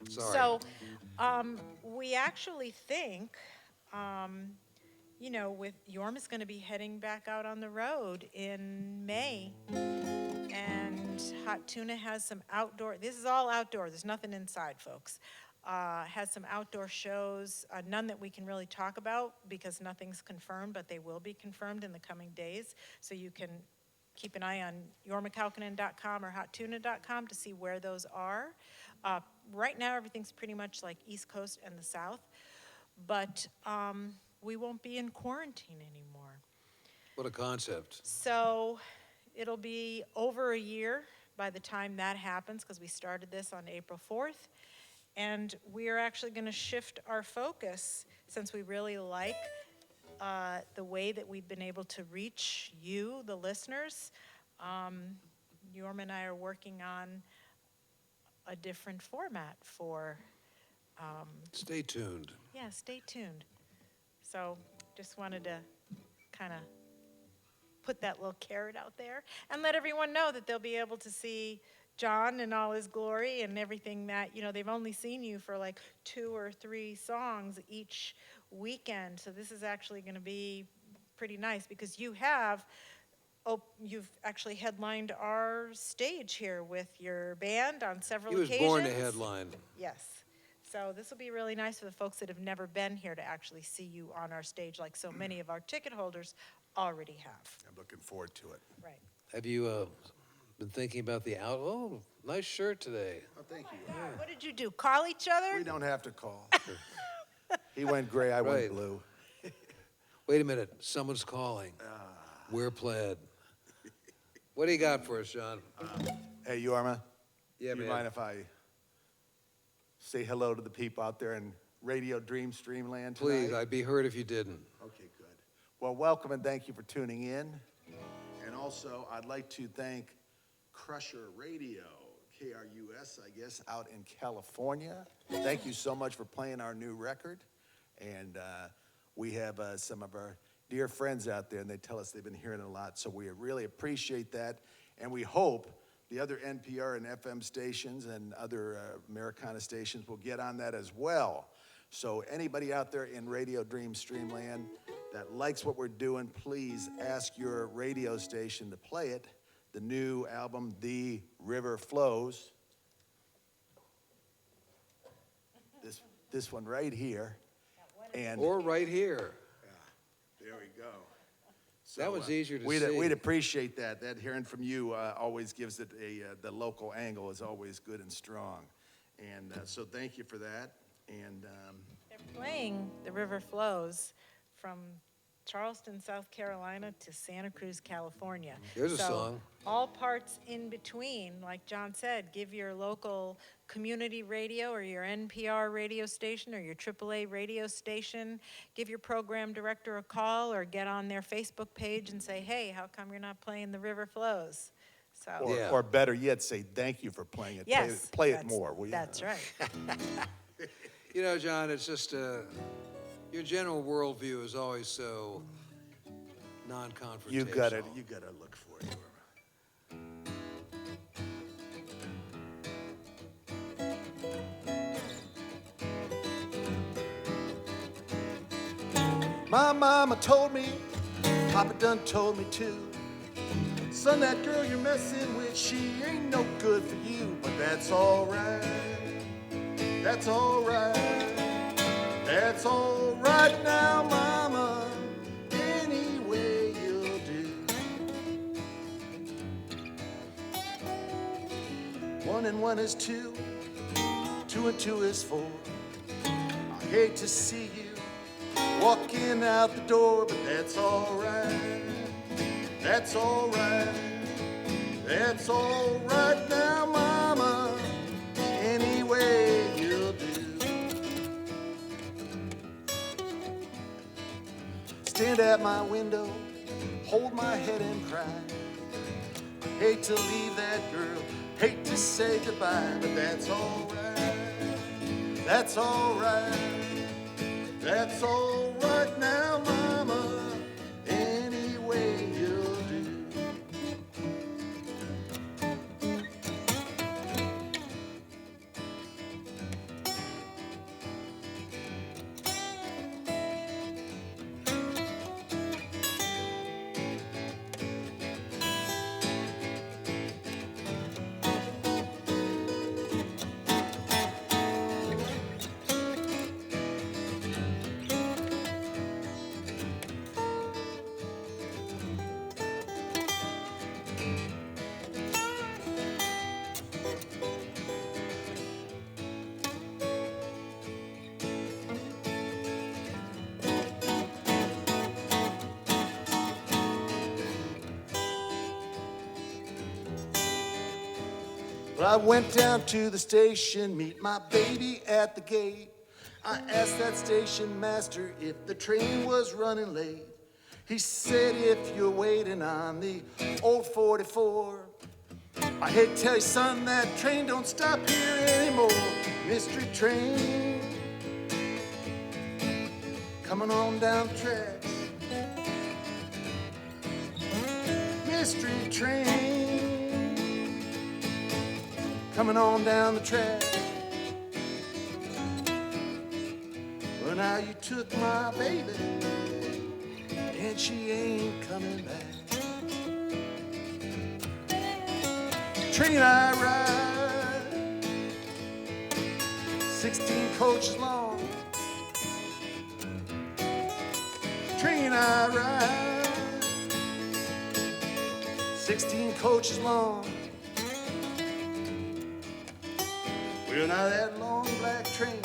Speaker 2: Sorry.
Speaker 1: So, we actually think, with Yorma's going to be heading back out on the road in May, and Hot Tuna has some outdoor. This is all outdoor. There's nothing inside, folks. Has some outdoor shows, none that we can really talk about because nothing's confirmed, but they will be confirmed in the coming days. So you can keep an eye on yormakalkinen.com or hottuna.com to see where those are. Right now, everything's pretty much like East Coast and the South, but we won't be in quarantine anymore.
Speaker 2: What a concept.
Speaker 1: So it'll be over a year by the time that happens, because we started this on April 4th. And we're actually going to shift our focus, since we really like the way that we've been able to reach you, the listeners. Yorma and I are working on a different format for,
Speaker 2: Stay tuned.
Speaker 1: yeah, stay tuned. So just wanted to kind of put that little carrot out there and let everyone know that they'll be able to see John in all his glory and everything that, they've only seen you for like 2 or 3 songs each weekend. So this is actually going to be pretty nice, because you've actually headlined our stage here with your band on several
Speaker 2: He was
Speaker 1: occasions.
Speaker 2: born to headline.
Speaker 1: Yes. So this will be really nice for the folks that have never been here to actually see you on our stage, like so many of our ticket holders already have.
Speaker 3: I'm looking forward to it.
Speaker 1: Right.
Speaker 2: Have you been thinking about the out? Oh, nice shirt today.
Speaker 3: Oh, thank you.
Speaker 1: What did you do? Call each other?
Speaker 3: We don't have to call. He went gray, I
Speaker 2: Right.
Speaker 3: went blue.
Speaker 2: Wait a minute, someone's calling. We're plaid. What do you got for us, John?
Speaker 3: Hey, Yorma.
Speaker 2: Yeah,
Speaker 3: Do you
Speaker 2: man.
Speaker 3: mind if I say hello to the people out there in Radio Dream Streamland tonight?
Speaker 2: Please, I'd be hurt if you didn't.
Speaker 3: Okay, good. Well, welcome and thank you for tuning in. And also, I'd like to thank Crusher Radio, KRUS, I guess, out in California. Thank you so much for playing our new record. And we have some of our dear friends out there, and they tell us they've been hearing it a lot. So we really appreciate that. And we hope the other NPR and FM stations and other Americana stations will get on that as well. So anybody out there in Radio Dream Streamland that likes what we're doing, please ask your radio station to play it. The new album, The River Flows. This one right here. And
Speaker 2: Or right here.
Speaker 3: there we go.
Speaker 2: That was easier to
Speaker 3: we'd,
Speaker 2: see.
Speaker 3: We'd appreciate that. That hearing from you always gives it the local angle is always good and strong. And so thank you for that. And
Speaker 1: They're playing The River Flows from Charleston, South Carolina to Santa Cruz, California.
Speaker 2: There's a
Speaker 1: So,
Speaker 2: song.
Speaker 1: all parts in between, like John said, give your local community radio or your NPR radio station or your AAA radio station, give your program director a call or get on their Facebook page and say, hey, how come you're not playing The River Flows? So,
Speaker 2: Yeah.
Speaker 3: or better yet, say thank you for playing it.
Speaker 1: yes.
Speaker 3: Play it
Speaker 1: that's-
Speaker 3: more, will you?
Speaker 1: That's right.
Speaker 2: You know, John, it's just your general worldview is always so non-confrontational.
Speaker 3: You got to look for it. My mama told me, Papa done told me too. Son, that girl you're messing with, she ain't no good for you. But that's all right. That's all right. That's all right now, mama. Any way you'll do. 1 and 1 is 2. 2 and 2 is 4. I hate to see you walking out the door, but that's all right. That's all right. That's all right now, mama. Any way you'll do. Stand at my window, hold my head and cry. I hate to leave that girl, hate to say goodbye, but that's all right. That's all right. That's all right now, mama. Any way you'll do. Well, I went down to the station, meet my baby at the gate. I asked that station master if the train was running late. He said, if you're waiting on the old 44, I hate to tell you, son, that train don't stop here anymore. Mystery train coming on down the tracks. Mystery train coming on down the track. Well, now you took my baby, and she ain't coming back. Train I ride, 16 coaches long. Train I ride, 16 coaches long. Well, now that long black train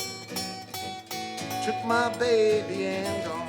Speaker 3: took my baby and gone.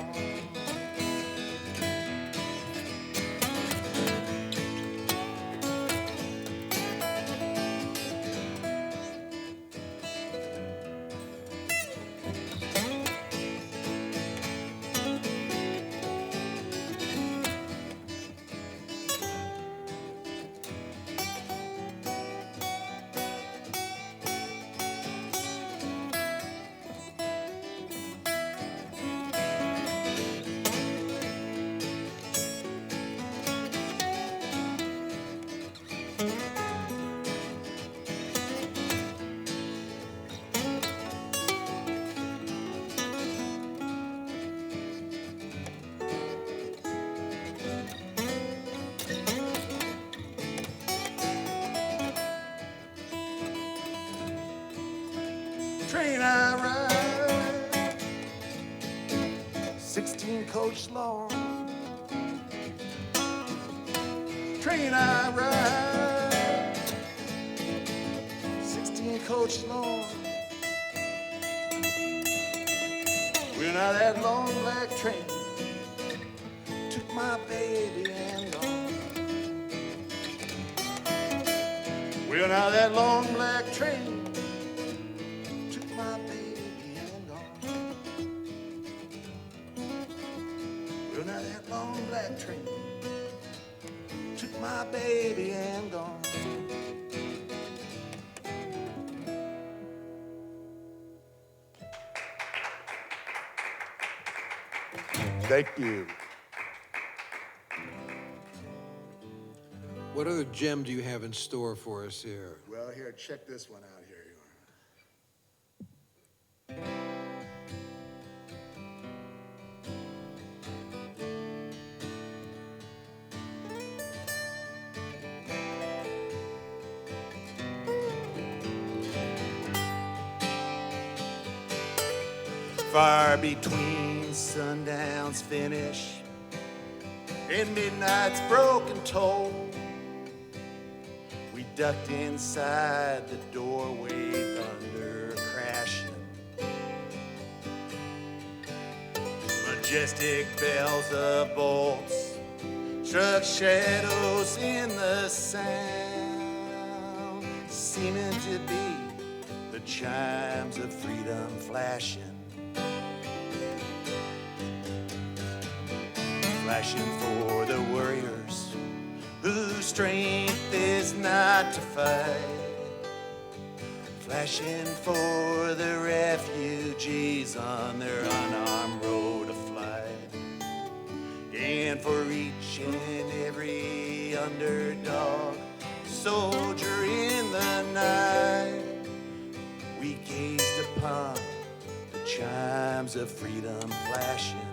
Speaker 3: Train I ride, 16 coach long. Train I ride, 16 coach long. Well, now that long black train took my baby and gone. Well, now that long black train took my baby and gone. Well, now that long black train took my baby and gone. Thank you.
Speaker 2: What other gem do you have in store for us here?
Speaker 3: Well, here, check this one out here. Far between sundown's finish and midnight's broken toll, we ducked inside the doorway, thunder crashing. Majestic bells of bolts struck shadows in the sound, seeming to be the chimes of freedom flashing. Flashing for the warriors whose strength is not to fight. Flashing for the refugees on their unarmed road to flight. And for each and every underdog soldier in the night, we gazed upon the chimes of freedom flashing.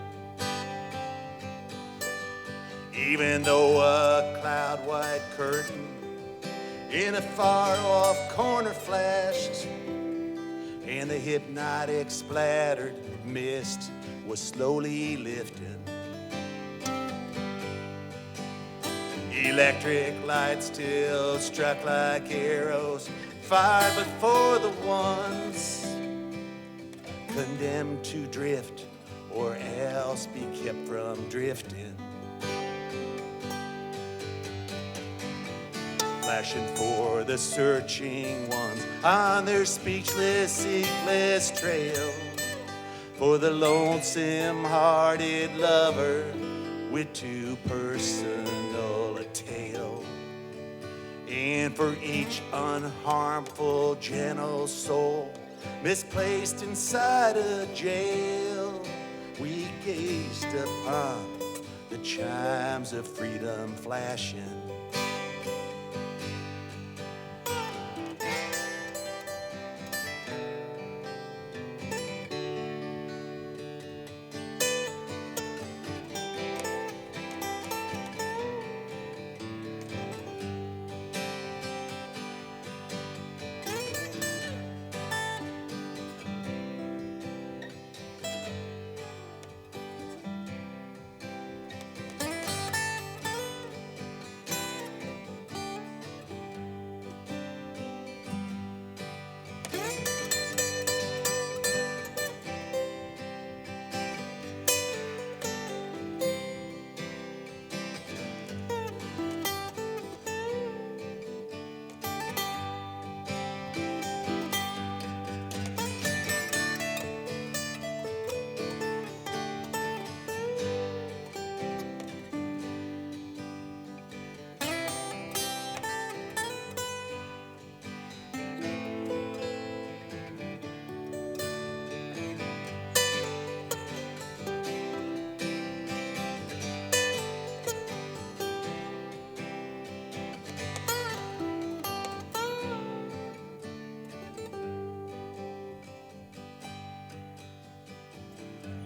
Speaker 3: Even though a cloud-white curtain in a far-off corner flashed, and the hypnotic splattered mist was slowly lifting, electric lights still struck like arrows fired but for the ones condemned to drift or else be kept from drifting. Flashing for the searching ones on their speechless, seekless trail, for the lonesome-hearted lover with too personal a tale, and for each unharmful, gentle soul misplaced inside a jail, we gazed upon the chimes of freedom flashing.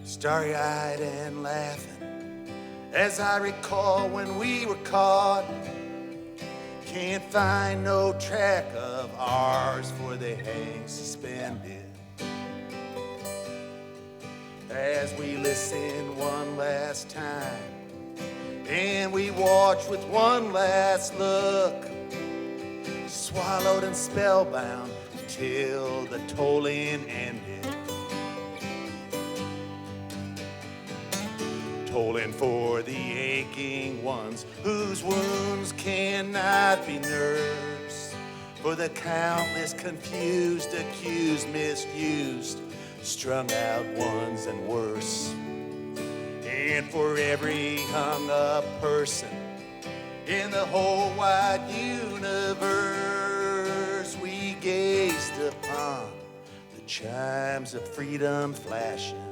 Speaker 3: Starry-eyed and laughing, as I recall when we were caught. Can't find no track of ours, for they hang suspended as we listen one last time, and we watch with one last look, swallowed and spellbound till the tolling ended. Tolling for the aching ones whose wounds cannot be nursed, for the countless confused, accused, misused, strung out ones and worse, and for every hung up person in the whole wide universe. We gazed upon the chimes of freedom flashing.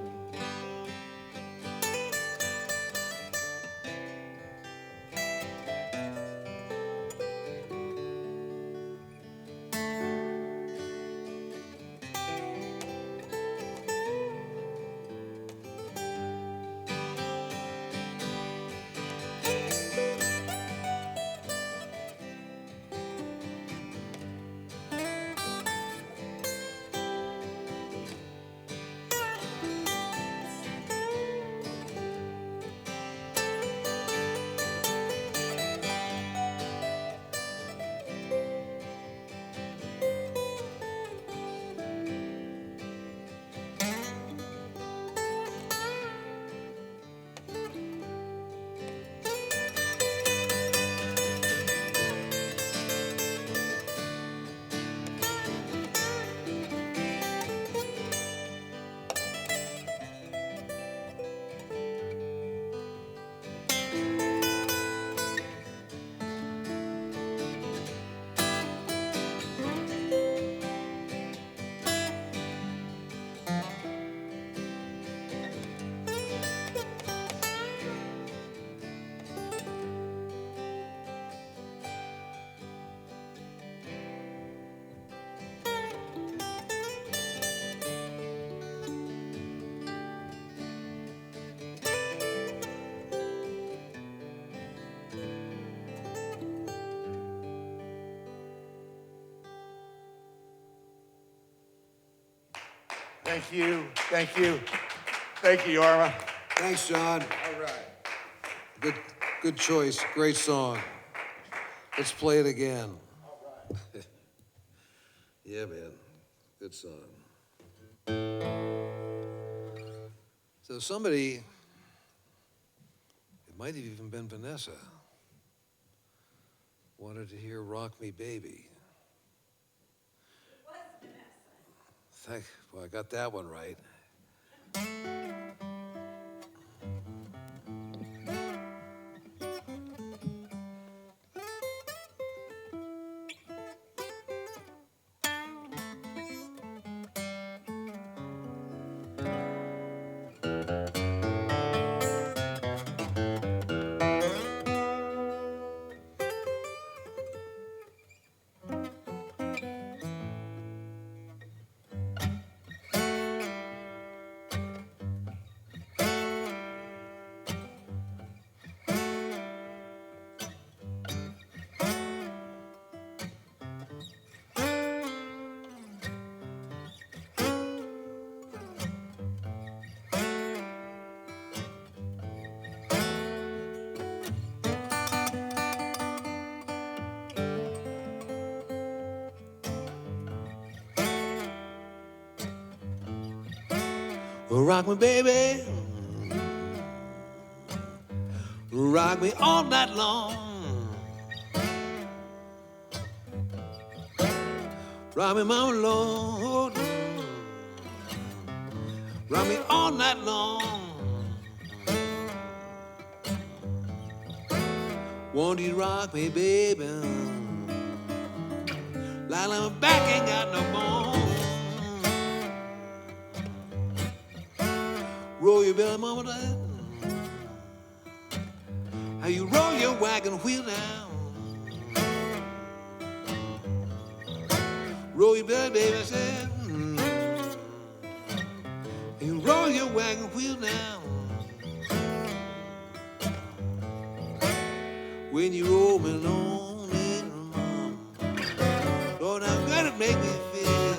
Speaker 3: Thank you, thank you. Thank you, Yarma.
Speaker 2: Thanks, John.
Speaker 3: All right.
Speaker 2: Good choice. Great song. Let's play it again. Yeah, man. Good song. So somebody, it might have even been Vanessa, wanted to hear Rock Me Baby. Well, I got that one right. Well, rock me, baby. Rock me all night long. Rock me, mama, Lord. Rock me all night long. Won't you rock me, baby? Like my back ain't got no bone. Roll your belly, mama, down. How you roll your wagon wheel down. Roll your belly, baby, I said. You roll your wagon wheel down. When you roll me lonely, Lord, how good it make me feel.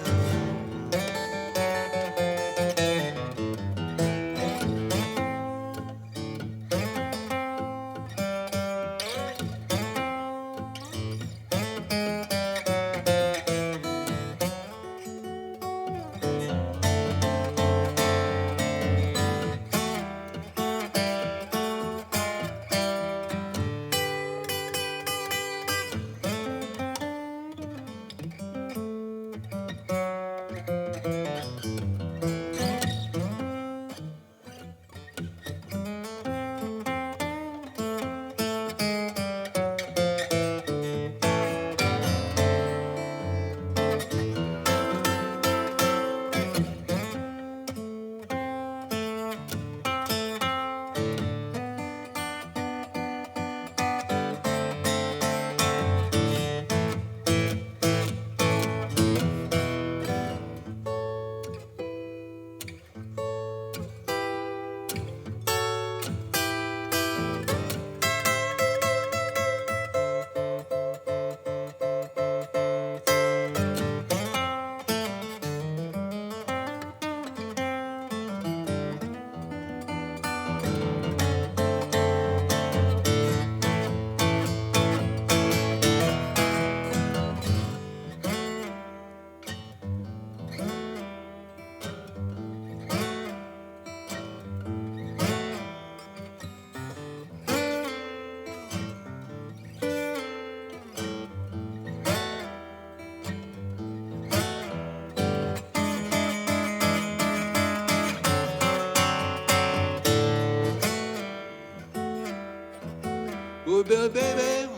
Speaker 2: Billy, baby,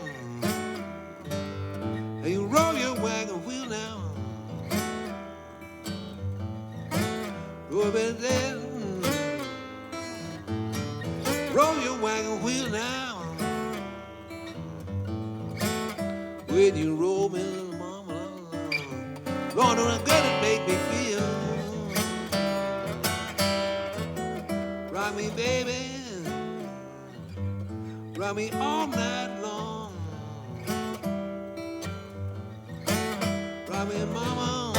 Speaker 2: you roll your wagon wheel now. Go baby, roll your wagon wheel now. When you roll me, mama, Lord, how good it make me feel. Rock me, baby, rock me all night long. Rock me, mama,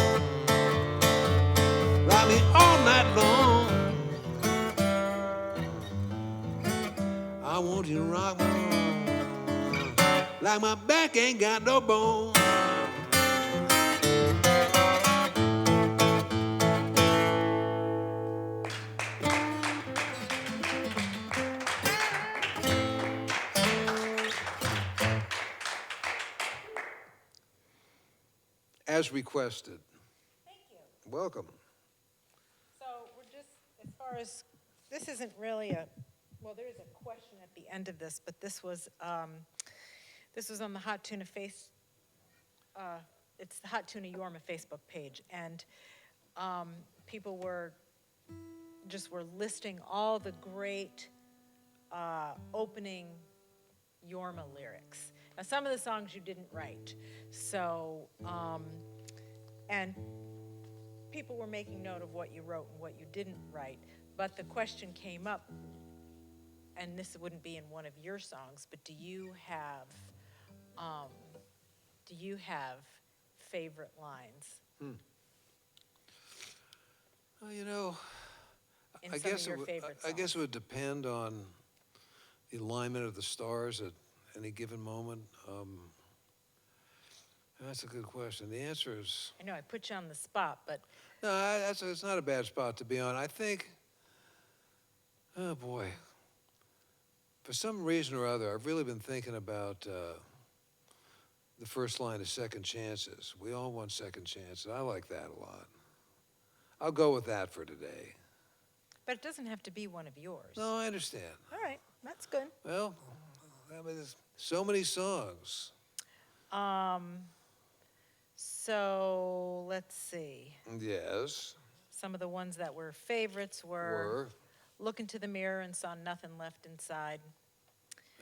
Speaker 2: rock me all night long. I want you to rock me like my back ain't got no bone. As requested.
Speaker 1: Thank you.
Speaker 2: Welcome.
Speaker 1: So we're just, as far as, this isn't really a, well, there is a question at the end of this, but this was on the Hot Tuna it's the Hot Tuna Yorma Facebook page, and people were listing all the great opening Yorma lyrics. Now, some of the songs you didn't write, so, and people were making note of what you wrote and what you didn't write, but the question came up, and this wouldn't be in one of your songs, but do you have favorite lines
Speaker 2: Well, you know,
Speaker 1: in
Speaker 2: I
Speaker 1: some
Speaker 2: guess
Speaker 1: of your favorite
Speaker 2: I
Speaker 1: songs?
Speaker 2: guess it would depend on the alignment of the stars at any given moment. That's a good question. The answer is
Speaker 1: I know I put you on the spot, but
Speaker 2: no. It's not a bad spot to be on. I think. Oh boy. For some reason or other, I've really been thinking about the first line of Second Chances. We all want second chances. I like that a lot. I'll go with that for today.
Speaker 1: but it doesn't have to be one of yours.
Speaker 2: No, I understand.
Speaker 1: All right, that's good.
Speaker 2: Well, I mean, there's so many songs.
Speaker 1: So let's see.
Speaker 2: Yes.
Speaker 1: Some of the ones that were favorites were Look into the Mirror and Saw Nothing Left Inside.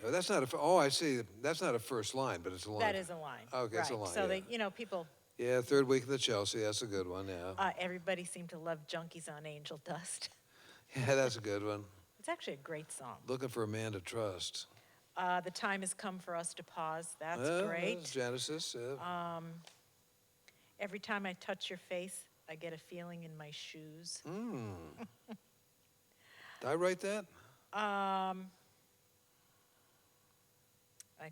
Speaker 2: Oh, that's not a. Oh, I see. That's not a first line, but it's a line.
Speaker 1: That is a line.
Speaker 2: Okay,
Speaker 1: right.
Speaker 2: it's a line.
Speaker 1: So
Speaker 2: Yeah.
Speaker 1: they, people,
Speaker 2: Yeah, third week of the Chelsea. That's a good one. Yeah.
Speaker 1: everybody seemed to love Junkies on Angel Dust.
Speaker 2: Yeah, that's a good one.
Speaker 1: It's actually a great song.
Speaker 2: Looking for a man to trust.
Speaker 1: The Time Has Come for Us to Pause. That's
Speaker 2: Well,
Speaker 1: great.
Speaker 2: that's Genesis. Yeah.
Speaker 1: Every time I touch your face, I get a feeling in my shoes.
Speaker 2: Did I write that?
Speaker 1: I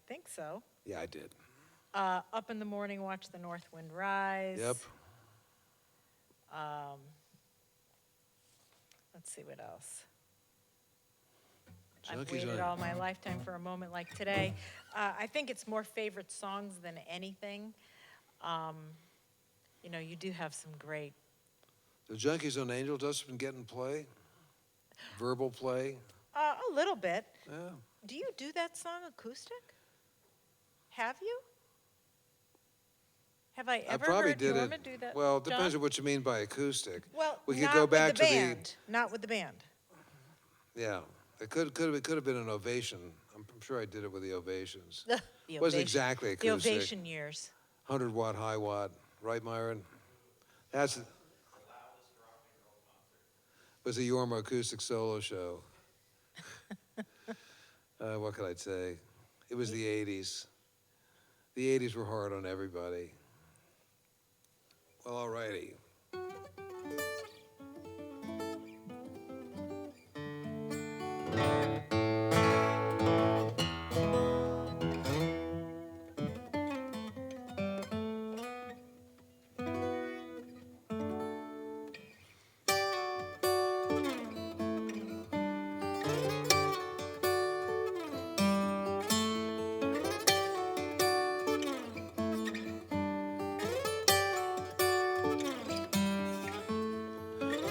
Speaker 1: think so.
Speaker 2: Yeah, I did.
Speaker 1: Up in the Morning, Watch the North Wind Rise.
Speaker 2: Yep.
Speaker 1: Let's see what else.
Speaker 2: Junkies
Speaker 1: I've waited
Speaker 2: on-
Speaker 1: all my lifetime for a moment like today. I think it's more favorite songs than anything. You do have some great.
Speaker 2: The Junkies on Angel Dust been getting play? Verbal play?
Speaker 1: A little bit.
Speaker 2: Yeah.
Speaker 1: Do you do that song acoustic? Have you? Have I ever
Speaker 2: probably
Speaker 1: heard
Speaker 2: did
Speaker 1: Norma
Speaker 2: it.
Speaker 1: do that?
Speaker 2: Well, it depends
Speaker 1: John?
Speaker 2: on what you mean by acoustic.
Speaker 1: Well,
Speaker 2: we could
Speaker 1: not
Speaker 2: go
Speaker 1: with
Speaker 2: back
Speaker 1: the
Speaker 2: to
Speaker 1: band. Not with the band.
Speaker 2: Yeah, it could have been an ovation. I'm sure I did it with the ovations.
Speaker 1: The
Speaker 2: Wasn't
Speaker 1: ovation-
Speaker 2: exactly
Speaker 1: The
Speaker 2: acoustic.
Speaker 1: ovation years.
Speaker 2: 100-watt, high watt, right, Myron? That's was a Yorma acoustic solo show. What could I say? It was the 80s. The 80s were hard on everybody. Well, all righty.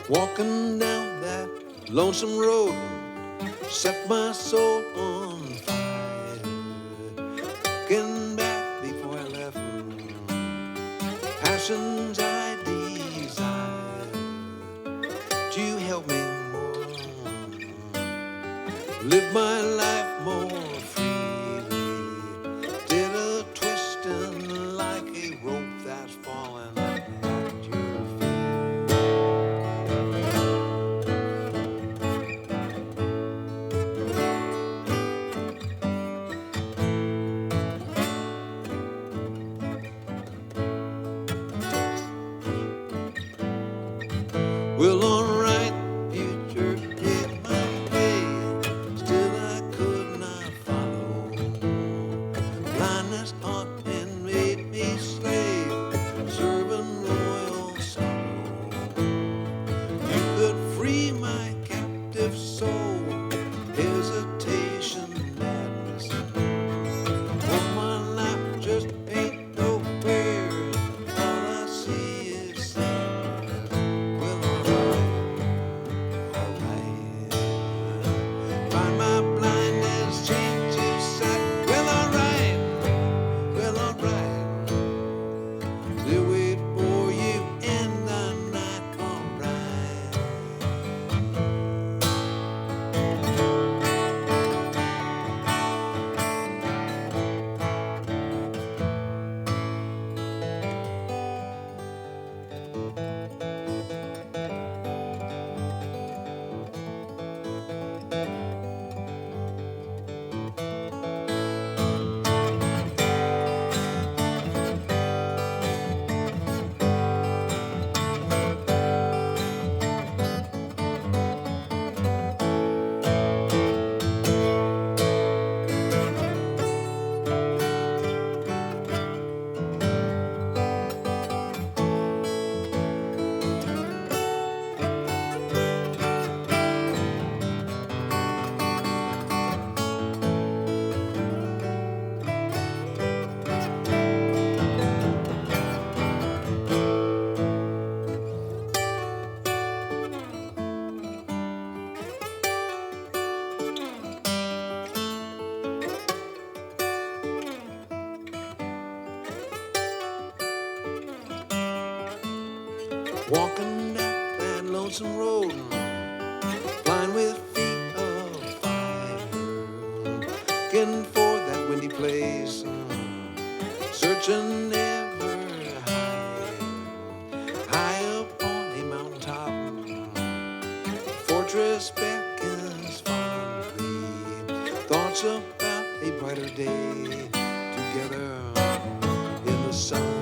Speaker 2: Walking down that lonesome road set my soul on fire. persons I desire to help me more, live my life more freely, did a twisting like a rope that's falling at your feet. Well, alright, future hit my way, still I could not follow. Blindness caught and made me slave, serving royal sorrow. You could free my captive soul, hesitation, madness. Oh, my life just ain't nowhere, all I see is sadness. Well, alright. Find my blindness, change to sight. Well, alright. They'll wait for you in the night. Alright. Walking down that lonesome road, blind with feet of fire, looking for that windy place, searching ever high up on a mountaintop. Fortress beckons fondly, thoughts about a brighter day, together in the sun.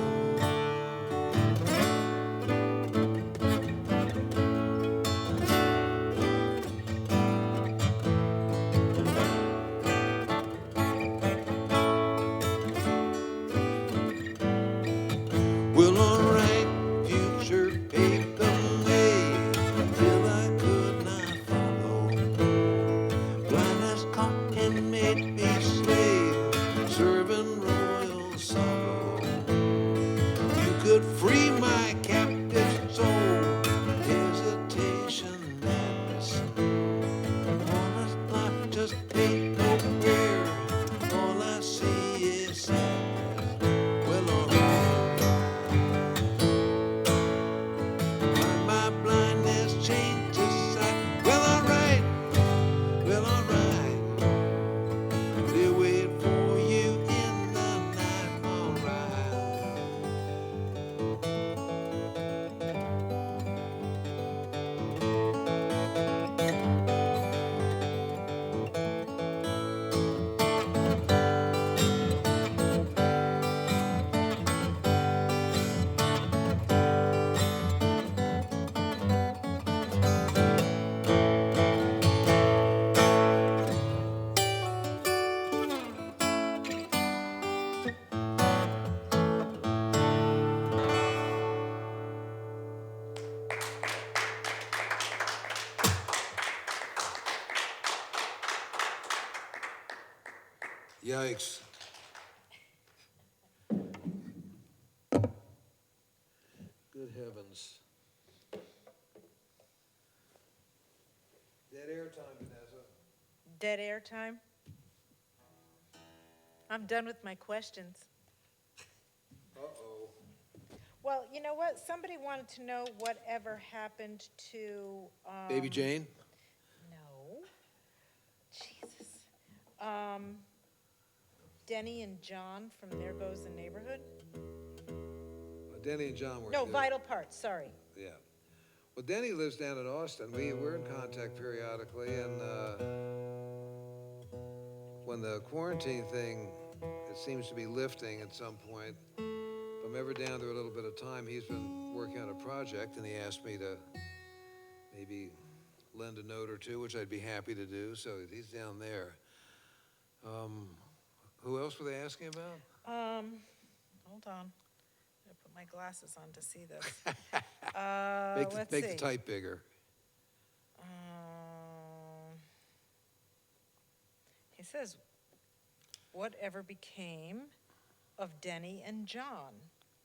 Speaker 2: Well, alright, future paved the way, till I could not follow. Blindness caught and made me slave, serving royal sorrow. You could free my captive soul, hesitation, madness. Honest life just ain't nowhere, all I see is sadness. Well, alright. My blindness changed to sight. Well, alright. They wait for you in the night. Alright. Yikes. Good heavens. Dead air time, Vanessa.
Speaker 1: Dead air time? I'm done with my questions.
Speaker 2: Uh-oh.
Speaker 1: Well, you know what? Somebody wanted to know whatever happened to,
Speaker 2: Baby Jane?
Speaker 1: no, Jesus. Um, Denny and John from There Goes the Neighborhood?
Speaker 2: Denny and John were
Speaker 1: No,
Speaker 2: good.
Speaker 1: Vital Parts, sorry.
Speaker 2: Yeah. Well, Denny lives down in Austin. We're in contact periodically, and when the quarantine thing, it seems to be lifting at some point, if I'm ever down there a little bit of time, he's been working on a project, and he asked me to maybe lend a note or two, which I'd be happy to do, so he's down there. Who else were they asking about?
Speaker 1: Hold on. I put my glasses on to see this.
Speaker 2: Make
Speaker 1: Let's
Speaker 2: the
Speaker 1: see.
Speaker 2: type bigger.
Speaker 1: He says, whatever became of Denny and John?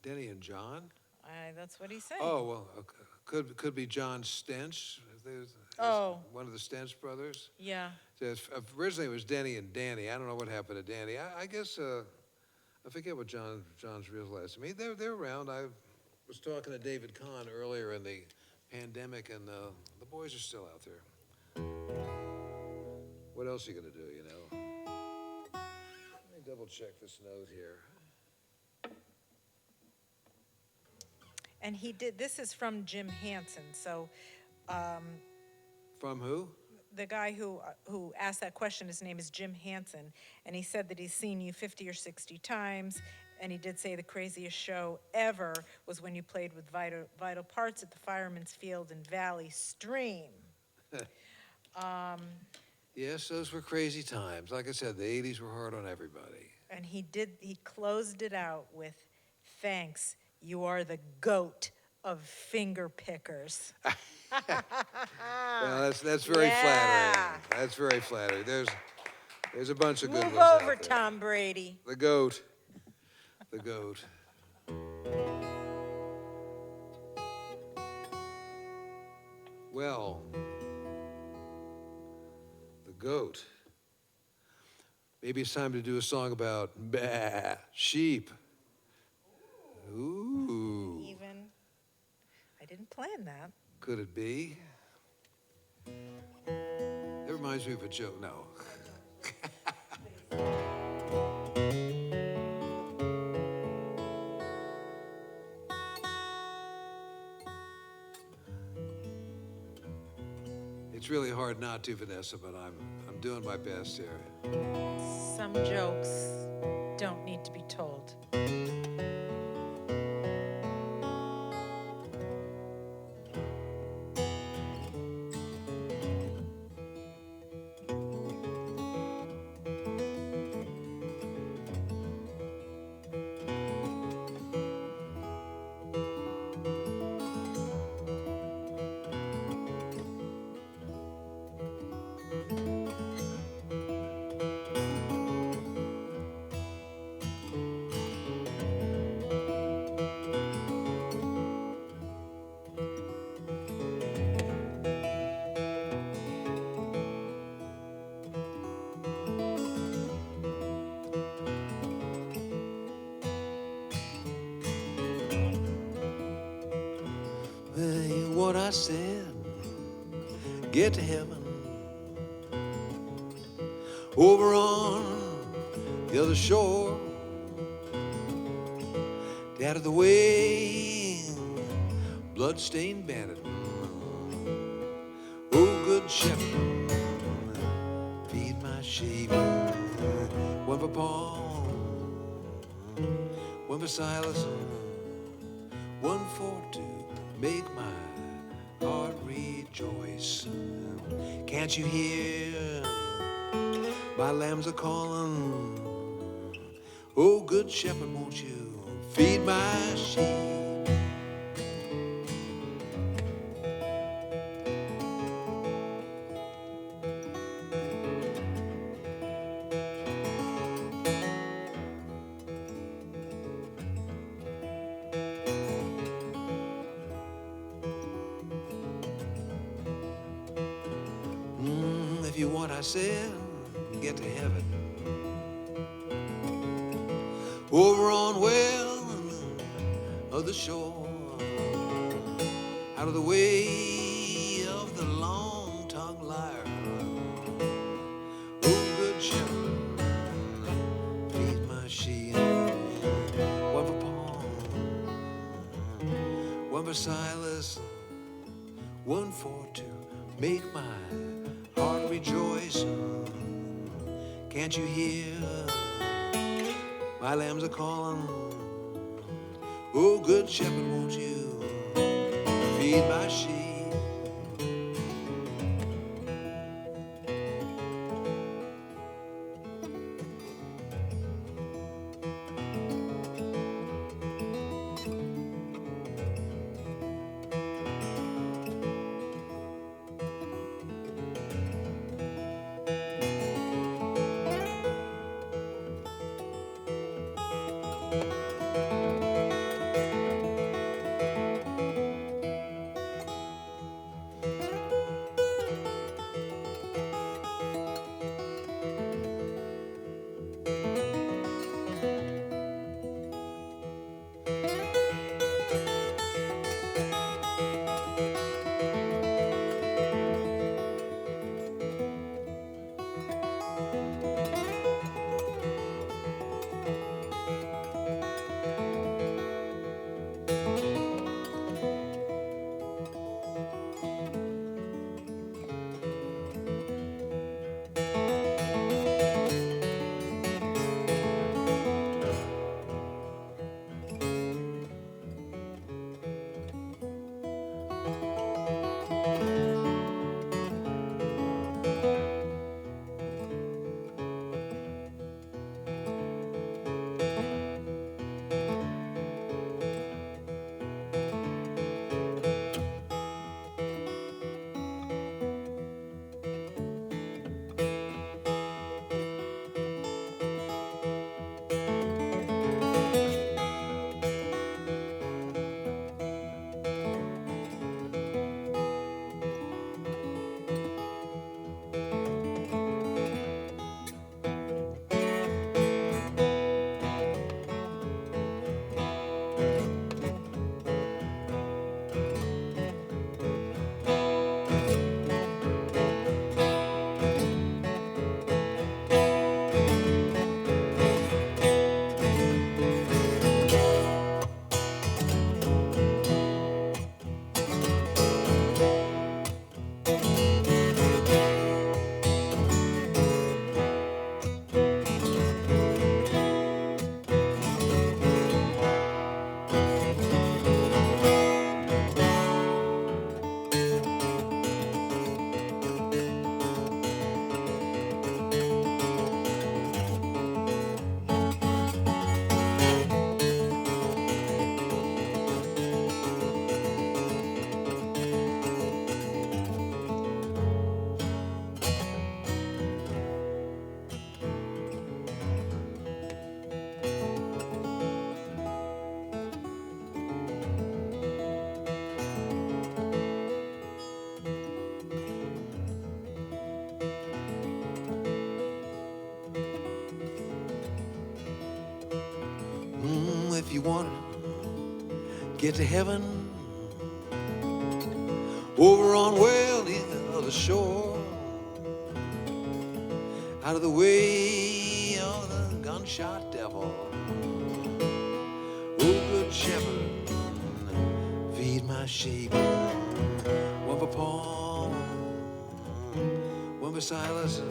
Speaker 2: Denny and John?
Speaker 1: That's what he's saying.
Speaker 2: Oh, well, could be John Stench. There's
Speaker 1: Oh.
Speaker 2: one of the Stench brothers.
Speaker 1: Yeah.
Speaker 2: Originally, it was Denny and Danny. I don't know what happened to Danny. I guess I forget what John's real last name. They're around. I was talking to David Kahn earlier in the pandemic, and the boys are still out there. What else are you gonna do? You know. Let me double check this note here.
Speaker 1: And he did, this is from Jim Hansen, so
Speaker 2: From who?
Speaker 1: the guy who asked that question, his name is Jim Hansen, and he said that he's seen you 50 or 60 times, and he did say the craziest show ever was when you played with Vital Parts at the Fireman's Field in Valley Stream.
Speaker 2: Yes, those were crazy times. Like I said, the 80s were hard on everybody.
Speaker 1: And he closed it out with, thanks, you are the GOAT of finger pickers.
Speaker 2: Well, that's very
Speaker 1: Yeah.
Speaker 2: flattering. That's very flattering. There's a bunch of good
Speaker 1: Move
Speaker 2: ones out
Speaker 1: over,
Speaker 2: there.
Speaker 1: Tom Brady.
Speaker 2: The goat. The goat. Well, the goat. Maybe it's time to do a song about bah, sheep. Ooh.
Speaker 1: Even, I didn't plan that.
Speaker 2: Could it be? That reminds me of a joke. No. It's really hard not to, Vanessa, but I'm doing my best here.
Speaker 1: Some jokes don't need to be told.
Speaker 2: What I said, get to heaven. Over on the other shore, out of the way, bloodstained bandit. Oh, good shepherd, feed my sheep. One for Paul, one for Silas, one for to make my heart rejoice. Can't you hear my lambs are calling? Oh, good shepherd, won't you feed my sheep? If you want, I said, get to heaven. Over on, well, of the shore, out of the way of the long-tongued liar. Oh, good shepherd, feed my sheep. One for Paul, one for Silas, one for to make my heart rejoice. Can't you hear my lambs are calling? Oh, good shepherd, won't you feed my sheep? If you want to get to heaven, over on well the other shore, out of the way of the gunshot devil. Oh, good shepherd, feed my sheep. One for Paul, one for Silas,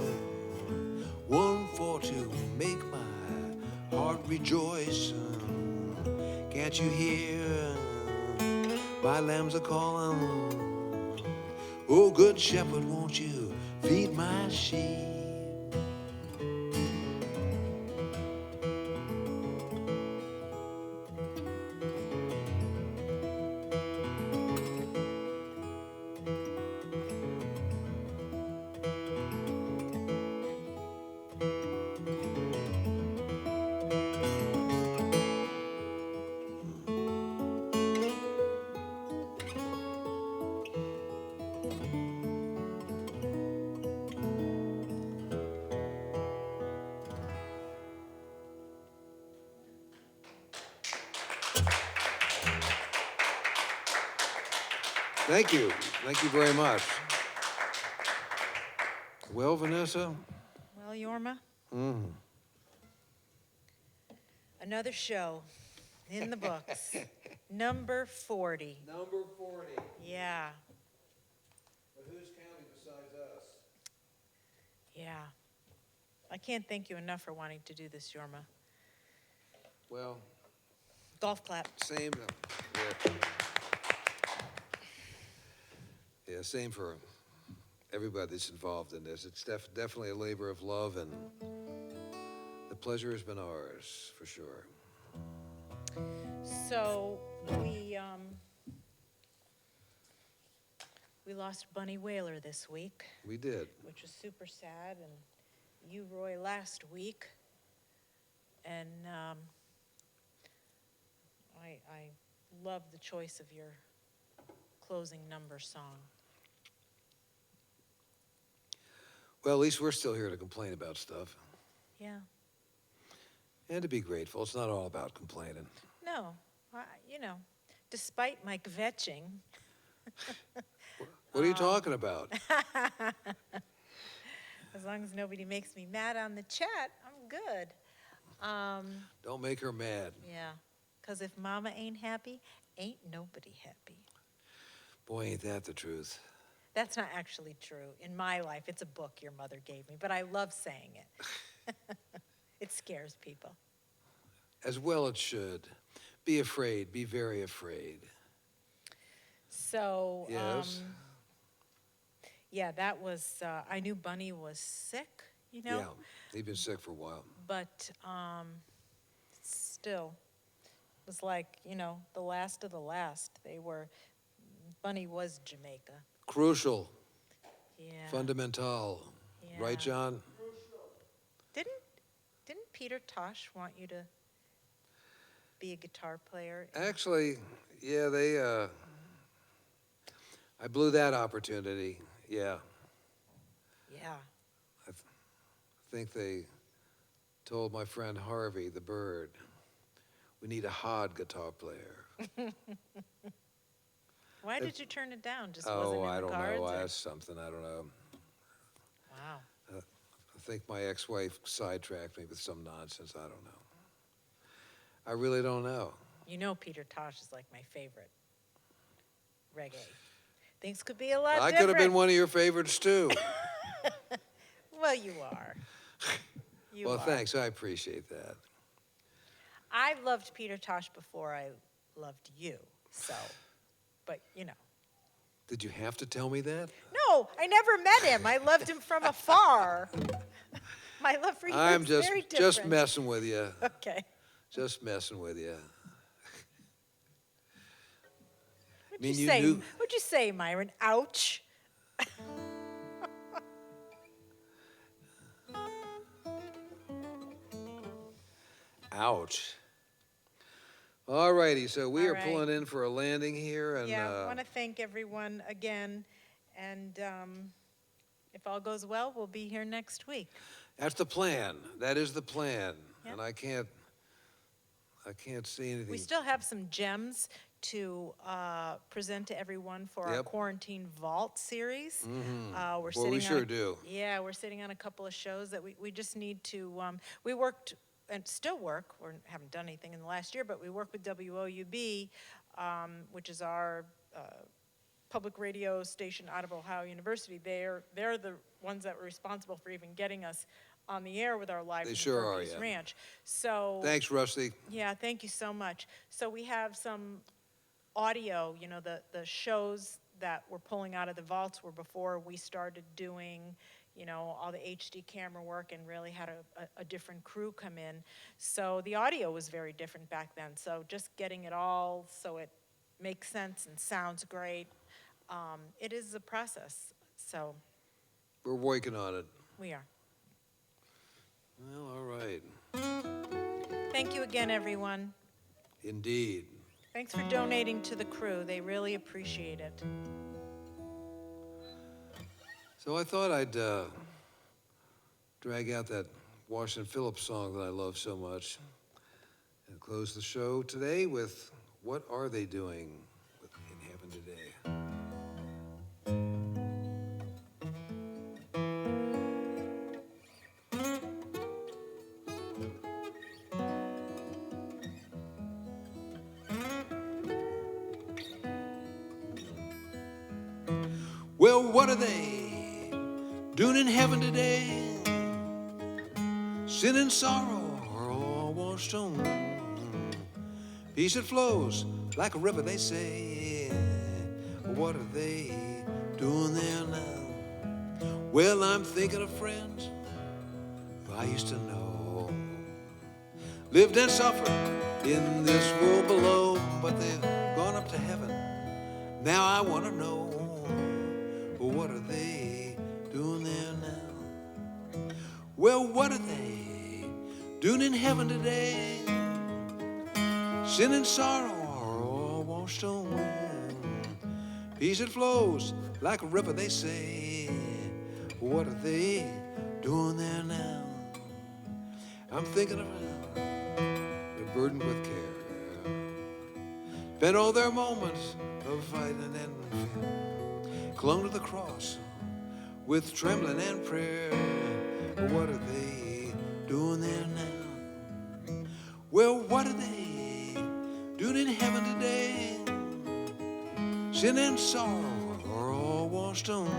Speaker 2: one for to make my heart rejoice. Can't you hear my lambs are calling? Oh, good shepherd, won't you feed my sheep? Thank you. Thank you very much. Well, Vanessa?
Speaker 1: Well, Yorma? Another show in the books. Number 40.
Speaker 2: Number 40.
Speaker 1: Yeah,
Speaker 2: But who's counting besides us?
Speaker 1: yeah. I can't thank you enough for wanting to do this, Yorma.
Speaker 2: Well,
Speaker 1: Golf clap.
Speaker 2: same. Yeah. Yeah, same for everybody that's involved in this. It's definitely a labor of love, and the pleasure has been ours, for sure.
Speaker 1: So we lost Bunny Whaler this week,
Speaker 2: We did.
Speaker 1: which was super sad, and you, Roy, last week. And I love the choice of your closing number song.
Speaker 2: Well, at least we're still here to complain about stuff
Speaker 1: Yeah.
Speaker 2: and to be grateful. It's not all about complaining.
Speaker 1: No, despite my kvetching,
Speaker 2: What are you talking about?
Speaker 1: as long as nobody makes me mad on the chat, I'm good.
Speaker 2: Don't make her mad.
Speaker 1: Yeah, because if mama ain't happy, ain't nobody happy.
Speaker 2: Boy, ain't that the truth.
Speaker 1: That's not actually true. In my life, it's a book your mother gave me, but I love saying it. It scares people.
Speaker 2: As well it should. Be afraid. Be very afraid.
Speaker 1: So,
Speaker 2: Yes.
Speaker 1: Yeah, that was, I knew Bunny was sick,
Speaker 2: Yeah, he'd been sick for a while.
Speaker 1: but still, it was like, the last of the last. Bunny was Jamaica.
Speaker 2: Crucial.
Speaker 1: Yeah.
Speaker 2: Fundamental.
Speaker 1: Yeah.
Speaker 2: Right, John?
Speaker 1: Didn't Peter Tosh want you to be a guitar player?
Speaker 2: Actually, yeah, I blew that opportunity. Yeah.
Speaker 1: Yeah.
Speaker 2: I think they told my friend Harvey, the bird, we need a hod guitar player.
Speaker 1: Why did you turn it down? Just
Speaker 2: Oh,
Speaker 1: wasn't in
Speaker 2: I
Speaker 1: the
Speaker 2: don't
Speaker 1: cards?
Speaker 2: know.
Speaker 1: or-
Speaker 2: That's something. I don't know.
Speaker 1: Wow.
Speaker 2: I think my ex-wife sidetracked me with some nonsense. I don't know. I really don't know.
Speaker 1: Peter Tosh is like my favorite reggae. Things could be a lot
Speaker 2: I
Speaker 1: different.
Speaker 2: could have been one of your favorites too.
Speaker 1: Well, you are. You
Speaker 2: Well,
Speaker 1: are.
Speaker 2: thanks. I appreciate that.
Speaker 1: I loved Peter Tosh before I loved you. So, but
Speaker 2: Did you have to tell me that?
Speaker 1: No, I never met him. I loved him from afar. My love for you
Speaker 2: I'm
Speaker 1: is
Speaker 2: just
Speaker 1: very different.
Speaker 2: just messing with you.
Speaker 1: Okay.
Speaker 2: Just messing with you.
Speaker 1: What'd
Speaker 2: mean,
Speaker 1: you
Speaker 2: you
Speaker 1: say?
Speaker 2: knew-
Speaker 1: What'd you say, Myron? Ouch.
Speaker 2: Ouch. All righty, so we
Speaker 1: All
Speaker 2: are
Speaker 1: right.
Speaker 2: pulling in for a landing here, and
Speaker 1: Yeah, I want to thank everyone again, and if all goes well, we'll be here next week.
Speaker 2: that's the plan. That is the plan,
Speaker 1: Yep.
Speaker 2: and I can't see anything.
Speaker 1: We still have some gems to present to everyone for our
Speaker 2: Yep.
Speaker 1: Quarantine Vault series. We're
Speaker 2: Boy, we
Speaker 1: sitting
Speaker 2: sure
Speaker 1: on,
Speaker 2: do.
Speaker 1: Yeah, we're sitting on a couple of shows that we just need to. We worked and still work. We haven't done anything in the last year, but we work with WOUB, which is our public radio station out of Ohio University. They're the ones that were responsible for even getting us on the air with our live
Speaker 2: They
Speaker 1: from
Speaker 2: sure
Speaker 1: Fur
Speaker 2: are,
Speaker 1: Peace
Speaker 2: yeah.
Speaker 1: Ranch. So
Speaker 2: Thanks, Rusty.
Speaker 1: yeah, thank you so much. So we have some audio, the shows that we're pulling out of the vaults were before we started doing, all the HD camera work and really had a different crew come in. So the audio was very different back then. So just getting it all so it makes sense and sounds great, it is a process. So
Speaker 2: We're working on it.
Speaker 1: we are.
Speaker 2: Well, all right.
Speaker 1: Thank you again, everyone.
Speaker 2: Indeed.
Speaker 1: Thanks for donating to the crew. They really appreciate it.
Speaker 2: So I thought I'd drag out that Washington Phillips song that I love so much and close the show today with What Are They Doing in Heaven Today? what are they doing in heaven today? Sin and sorrow are all washed on. Peace that flows like a river, they say. What are they doing there now? Well, I'm thinking of friends who I used to know. Lived and suffered in this world below, but they've gone up to heaven. Now I want to know, what are they doing there now? Well, what are they doing in heaven today? Sin and sorrow are all washed away. Peace that flows like a river, they say. What are they doing there now? I'm thinking of them. They're burdened with care. Spent all their moments of fighting and fear. Clung to the cross with trembling and prayer. What are they doing there now? Well, what are they doing in heaven today? Sin and sorrow are all washed on.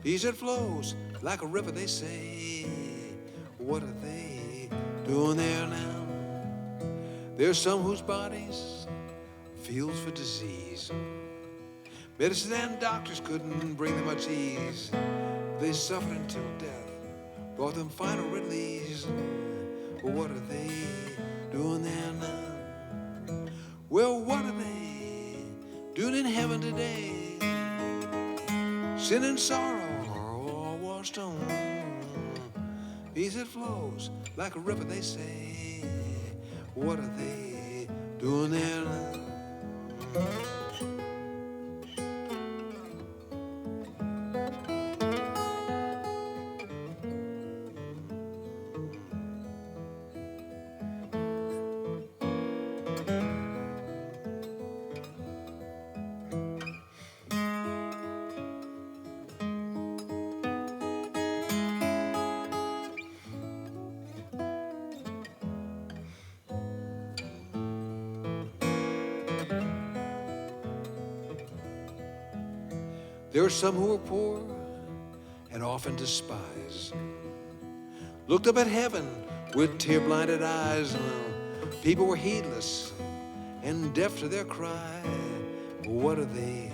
Speaker 2: Peace that flows like a river, they say. What are they doing there now? There's some whose bodies feels for disease. Medicine and doctors couldn't bring them much ease. They suffered until death brought them final release. What are they doing there now? Well, what are they doing in heaven today? Sin and sorrow are all washed on. Peace that flows like a river, they say. What are they doing there now? There are some who are poor and often despised. Looked up at heaven with tear-blinded eyes. People were heedless and deaf to their cry. What are they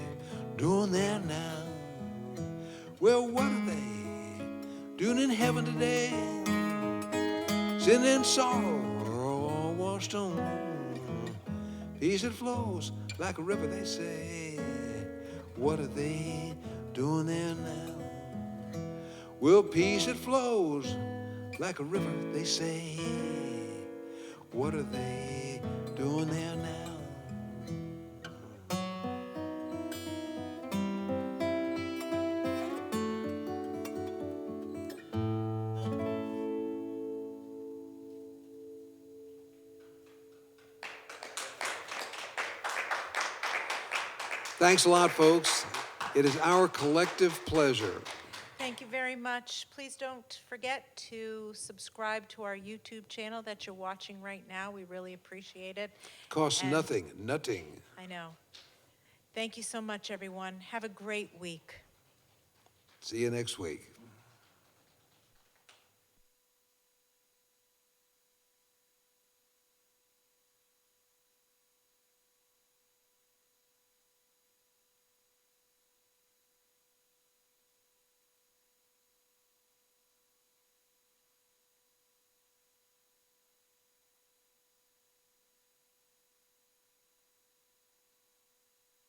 Speaker 2: doing there now? Well, what are they doing in heaven today? Sin and sorrow are all washed on. Peace that flows like a river, they say. What are they doing there now? Well, peace that flows like a river, they say. What are they doing there now? Thanks a lot, folks. It is our collective pleasure.
Speaker 1: Thank you very much. Please don't forget to subscribe to our YouTube channel that you're watching right now. We really appreciate it.
Speaker 2: Costs
Speaker 1: And-
Speaker 2: nothing.
Speaker 1: I know. Thank you so much, everyone. Have a great week.
Speaker 2: See you next week.